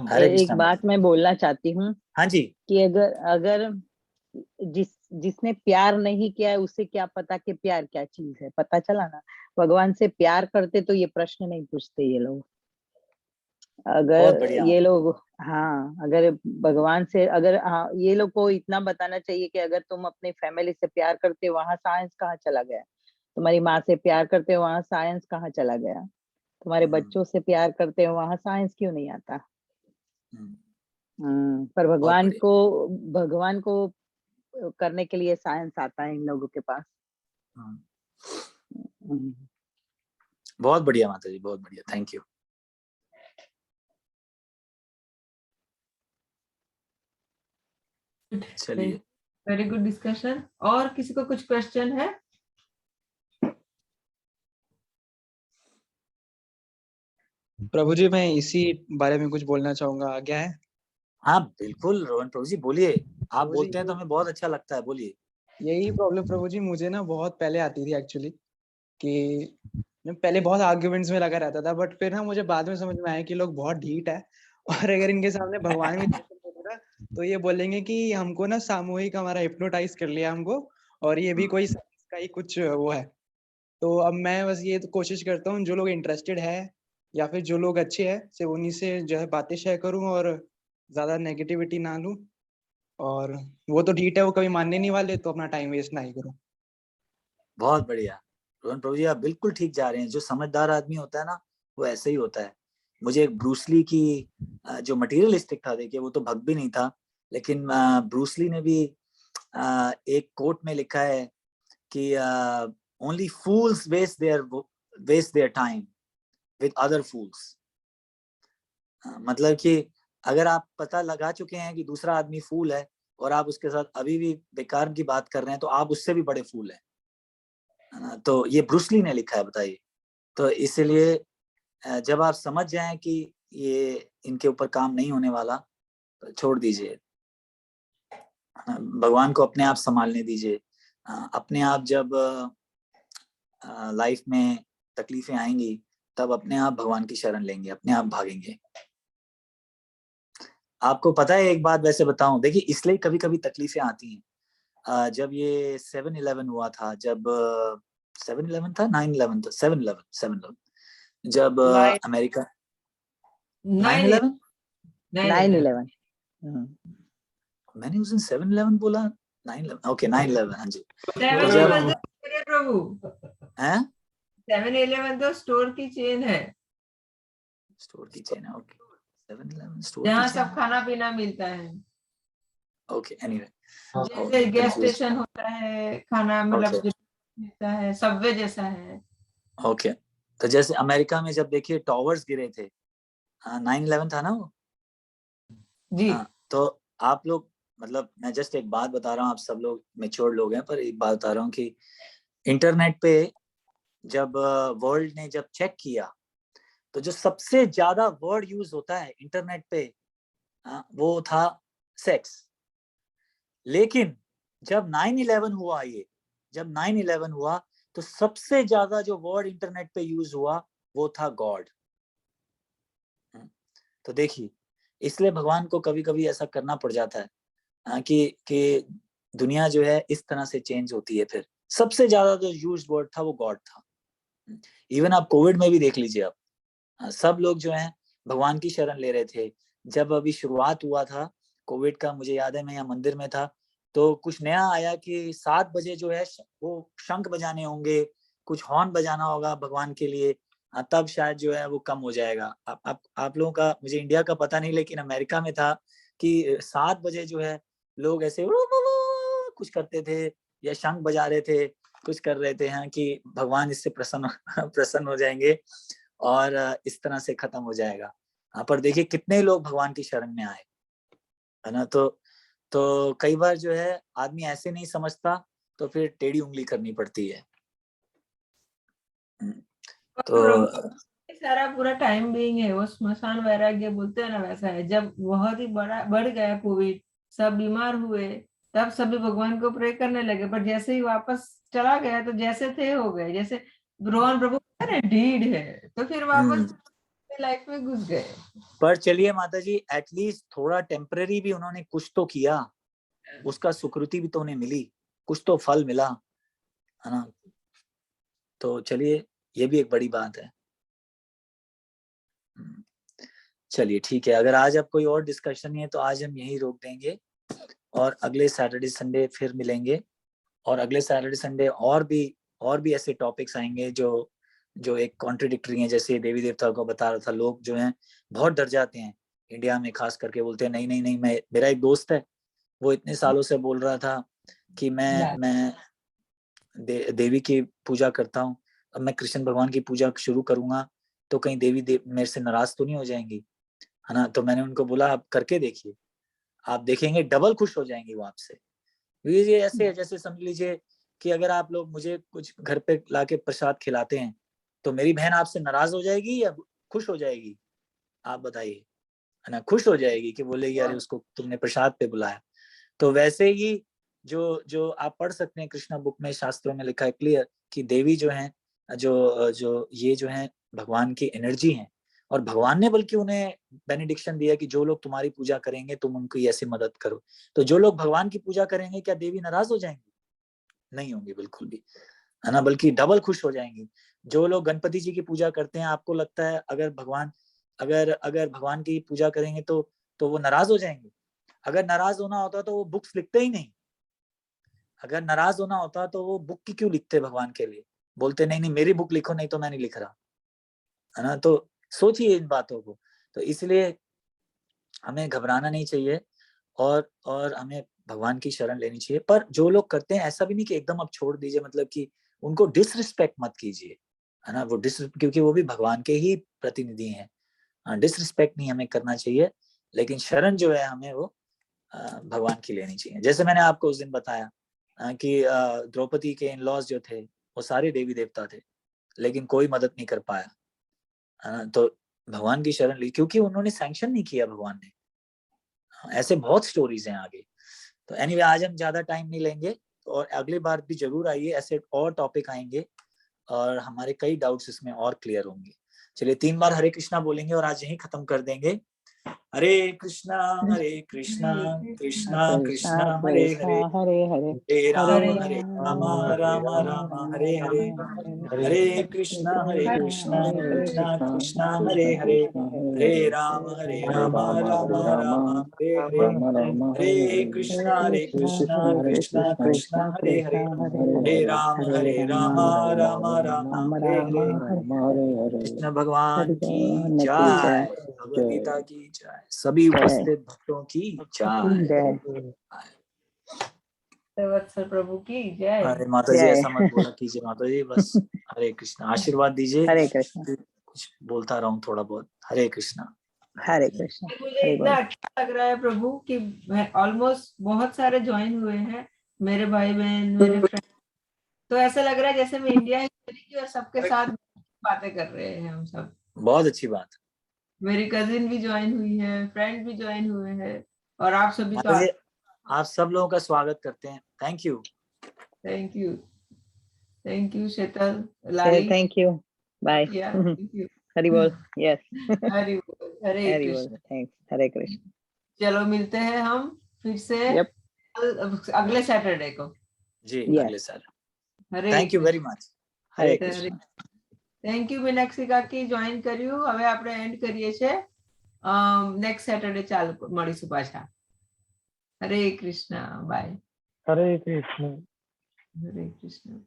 हरे एक कृष्ण। बात मैं बोलना चाहती हूँ हाँ जी। कि अगर जिसने प्यार नहीं किया है उसे क्या पता कि प्यार क्या चीज है। पता चला ना, भगवान से प्यार करते तो ये प्रश्न नहीं पूछते ये लोग। बहुत अगर बढ़िया। ये लोग, हाँ, अगर भगवान से, अगर, हाँ, ये लोग को इतना बताना चाहिए कि अगर तुम अपनी फैमिली से प्यार करते हो, वहां साइंस कहाँ चला गया? तुम्हारी माँ से प्यार करते हो, वहां साइंस कहाँ चला गया? तुम्हारे बच्चों से प्यार करते हो, वहां साइंस क्यों नहीं आता? पर बहुत बढ़िया। भगवान को करने के लिए साइंस आता है इन लोगों के पास। बहुत बढ़िया माता जी, बहुत बढ़िया, थैंक यू। चलिए, वेरी गुड डिस्कशन। और किसी को कुछ क्वेश्चन है? प्रभु जी, मैं इसी बारे में कुछ बोलना चाहूंगा, आज्ञा है? हाँ बिल्कुल रोहन प्रभु जी, बोलिए। आप प्रभु जी, बोलते हैं तो हमें बहुत अच्छा लगता है, बोलिए। यही प्रॉब्लम प्रभु जी मुझे ना बहुत पहले आती थी एक्चुअली, कि मैं पहले बहुत आर्ग्यूमेंट्स में लगा रहता था, बट फिर ना मुझे बाद में समझ में आया कि लोग बहुत ढीठ है, और अगर इनके सामने भगवान भी दर्शन होगा ना तो ये बोलेंगे कि हमको ना सामूहिक हमारा हिप्नोटाइज कर लिया हमको, और ये भी कोई साइंस का ही कुछ वो है। तो अब मैं बस ये तो कोशिश करता हूँ, जो लोग इंटरेस्टेड है या फिर जो लोग अच्छे हैं सिर्फ उन्हीं से जो है बातें शेयर करूँ, और ज्यादा नेगेटिविटी ना लूँ। और वो तो ठीक है, वो कभी मानने नहीं वाले, तो अपना टाइम वेस्ट ना ही करो। बहुत बढ़िया रोहन प्रभु जी, आप बिल्कुल ठीक जा रहे हैं। जो समझदार आदमी होता है ना, वो ऐसे ही होता है। मुझे एक ब्रूसली की जो मटेरियलिस्टिक था, देखिए वो तो भक्त भी नहीं था, लेकिन ब्रूसली ने भी एक कोट में लिखा है कि only fools waste their time with other fools. मतलब कि अगर आप पता लगा चुके हैं कि दूसरा आदमी फूल है और आप उसके साथ अभी भी बेकार की बात कर रहे हैं, तो आप उससे भी बड़े फूल हैं। तो ये ब्रूसली ने लिखा है, बताइए। तो इसलिए जब आप समझ जाएं कि ये इनके ऊपर काम नहीं होने वाला, तो छोड़ दीजिए। भगवान को अपने आप संभालने दीजिए। अपने आप जब लाइफ में तकलीफें आएंगी, तब अपने आप भगवान की शरण लेंगे, अपने आप भागेंगे। आपको पता है, एक बात वैसे बताऊं, देखिए इसलिए कभी कभी तकलीफें आती हैं। जब ये 7/11 हुआ था, जब 7/11 था, 9/11 था, 7/11 जब अमेरिका 9/11 9/11। मैंने उस दिन 7/11 बोला, 9/11 ओके 9/11, हाँ जी। तो 7/11 जब तो प्रभु हैं 7/11 तो स्टोर की चेन है, स्टोर की चेन है, ओके 7/11 स्टोर जहाँ की सब चेन, खाना पीना मिलता है। ओके एनीवे, जैसे गैस स्टेशन होता है, खाना मतलब ओके जो मिलता है, सबवे जैसा है। ओके। तो जैसे अमेरिका में जब देखिए टॉवर्स गिरे थे, 9/11 था ना वो। जी हाँ, तो आप लोग, मतलब मैं जस्ट एक बात बता रहा हूँ, आप सब लोग मेच्योर लोग हैं, पर एक बात बता रहा हूँ कि इंटरनेट पे जब वर्ल्ड ने जब चेक किया, तो जो सबसे ज्यादा वर्ड यूज होता है इंटरनेट पे, वो था सेक्स। लेकिन जब 9/11 हुआ, जब 9/11 हुआ, तो सबसे ज्यादा जो वर्ड इंटरनेट पे यूज हुआ वो था गॉड। तो देखिए, इसलिए भगवान को कभी कभी ऐसा करना पड़ जाता है कि दुनिया जो है इस तरह से चेंज होती है। फिर सबसे ज्यादा जो यूज्ड वर्ड था वो गॉड था। इवन आप कोविड में भी देख लीजिए, आप सब लोग जो हैं भगवान की शरण ले रहे थे। जब अभी शुरुआत हुआ था कोविड का, मुझे याद है मैं यहाँ मंदिर में था, तो कुछ नया आया कि 7 बजे जो है वो शंख बजाने होंगे, कुछ हॉर्न बजाना होगा भगवान के लिए, तब शायद जो है वो कम हो जाएगा। आप लोगों का, मुझे इंडिया का पता नहीं, लेकिन अमेरिका में था कि 7 बजे जो है लोग ऐसे कुछ करते थे या शंख बजा रहे थे, कुछ कर रहे थे हैं कि भगवान इससे प्रसन्न हो जाएंगे और इस तरह से खत्म हो जाएगा। पर देखिए कितने लोग भगवान की शरण में आए, है ना। तो कई बार जो है आदमी ऐसे नहीं समझता, तो फिर टेढ़ी उंगली करनी पड़ती है। तो सारा पूरा टाइम बीइंग है, वो स्मशान वैराग्य बोलते हैं ना, वैसा है। जब बहुत ही बड़ा बढ़ गया कोविड, सब बीमार हुए, तब सभी भगवान को प्रे करने लगे, पर जैसे ही वापस चला गया तो जैसे थे हो गए, जैसे रोहन प्रभु डीड है, तो फिर वापस लाइफ में घुस गए। पर चलिए माता जी, एटलीस्ट थोड़ा टेम्पररी भी उन्होंने कुछ तो किया, उसका सुकृति भी तो उन्हें मिली, कुछ तो फल मिला, है ना। तो चलिए, ये भी एक बड़ी बात है। चलिए ठीक है, अगर आज अब कोई और डिस्कशन नहीं है तो आज हम यहीं रोक देंगे और अगले सैटरडे संडे फिर मिलेंगे। और अगले सैटरडे संडे और भी ऐसे टॉपिक्स आएंगे जो एक कॉन्ट्रडिक्टरी हैं। जैसे देवी देवता को बता रहा था, लोग जो हैं बहुत डर जाते हैं इंडिया में, खास करके बोलते हैं नहीं नहीं नहीं, मेरा एक दोस्त है, वो इतने सालों से बोल रहा था कि मैं देवी की पूजा करता हूँ, अब मैं कृष्ण भगवान की पूजा शुरू करूंगा तो कहीं देवी मेरे से नाराज तो नहीं हो जाएंगी, है ना। तो मैंने उनको बोला आप करके देखिए, आप देखेंगे डबल खुश हो जाएंगी वो आपसे। ये ऐसे जैसे समझ लीजिए कि अगर आप लोग मुझे कुछ घर पे लाके प्रसाद खिलाते हैं तो मेरी बहन आपसे नाराज हो जाएगी या खुश हो जाएगी, आप बताइए, है ना। खुश हो जाएगी कि बोलेगी अरे उसको तुमने प्रसाद पे बुलाया। तो वैसे ही जो आप पढ़ सकते हैं कृष्णा बुक में, शास्त्रों में लिखा है क्लियर कि देवी जो है जो ये जो है भगवान की एनर्जी है, और भगवान ने बल्कि उन्हें बेनेडिक्शन दिया कि जो लोग तुम्हारी पूजा करेंगे तुम उनकी ऐसी मदद करो। तो जो लोग भगवान की पूजा करेंगे क्या देवी नाराज हो जाएंगी? नहीं होंगी बिल्कुल भी, है ना, बल्कि डबल खुश हो जाएंगी। जो लोग गणपति जी की पूजा करते हैं, आपको लगता है अगर भगवान की पूजा करेंगे तो वो नाराज हो जाएंगे? अगर नाराज होना होता तो वो बुक्स लिखते ही नहीं। अगर नाराज होना होता तो वो बुक की क्यों लिखते भगवान के लिए? बोलते नहीं नहीं मेरी बुक लिखो, नहीं तो मैं नहीं लिख रहा, है ना। तो सोचिए इन बातों को। तो इसलिए हमें घबराना नहीं चाहिए और हमें भगवान की शरण लेनी चाहिए। पर जो लोग करते हैं ऐसा भी नहीं कि एकदम अब छोड़ दीजिए, मतलब कि उनको डिसरिस्पेक्ट मत कीजिए, है ना। वो क्योंकि वो भी भगवान के ही प्रतिनिधि हैं। डिसरिस्पेक्ट नहीं हमें करना चाहिए, लेकिन शरण जो है हमें वो भगवान की लेनी चाहिए। जैसे मैंने आपको उस दिन बताया कि द्रौपदी के इन-लॉज जो थे वो सारे देवी देवता थे, लेकिन कोई मदद नहीं कर पाया, है ना। तो भगवान की शरण ली क्योंकि उन्होंने सैंक्शन नहीं किया भगवान ने। ऐसे बहुत स्टोरीज हैं आगे। तो एनीवे आज हम ज्यादा टाइम नहीं लेंगे, और अगली बार भी जरूर आइए, ऐसे और टॉपिक आएंगे और हमारे कई डाउट्स इसमें और क्लियर होंगे। चलिए 3 बार हरे कृष्णा बोलेंगे और आज यहीं खत्म कर देंगे। हरे कृष्णा कृष्णा कृष्णा हरे हरे, हरे राम राम राम हरे हरे, हरे कृष्णा कृष्णा कृष्णा हरे हरे, हरे राम राम राम हरे हरे, हरे कृष्णा कृष्णा कृष्णा हरे हरे, हरे राम राम राम हरे हरे। कृष्ण भगवान की जय, भगवद गीता की जय, सभी उपस्थित भक्तों की जय। वत्सल प्रभु की जय। अरे माता जी ऐसा मत बोला कीजिए माता जी, बस हरे कृष्णा आशीर्वाद दीजिए। हरे कृष्णा। कुछ बोलता रहूं थोड़ा बहुत। हरे कृष्णा। हरे कृष्णा। मुझे इतना अच्छा लग रहा है प्रभु कि मैं ऑलमोस्ट बहुत सारे ज्वाइन हुए हैं, मेरे भाई बहन, मेरे फ्रेंड। तो ऐसा लग रहा है जैसे मैं इंडिया की और सबके साथ बातें कर रहे हैं हम सब। बहुत अच्छी बात। मेरी कजिन भी ज्वाइन हुई है, फ्रेंड भी ज्वाइन हुए हैं, और आप सभी तो आप सब लोगों का स्वागत करते हैं। Thank you. Thank you Sheetal, Lali. Thank you, bye. Hari बोल। यस, हरि बोल, हरे कृष्ण। थैंक्स, हरे कृष्ण। चलो मिलते हैं हम फिर से अगले सैटरडे को जी। अगले साल। Hare thank you very much. Hare Krishna. Thank you Meenakshi કાકી જોઈન કર્યું। હવે આપણે એન્ડ કરીએ છે, નેક્સ્ટ સેટરડે ચાલુ મળીશું પાછા। હરે કૃષ્ણ, બાય। हरे कृष्ण। હરે કૃષ્ણ।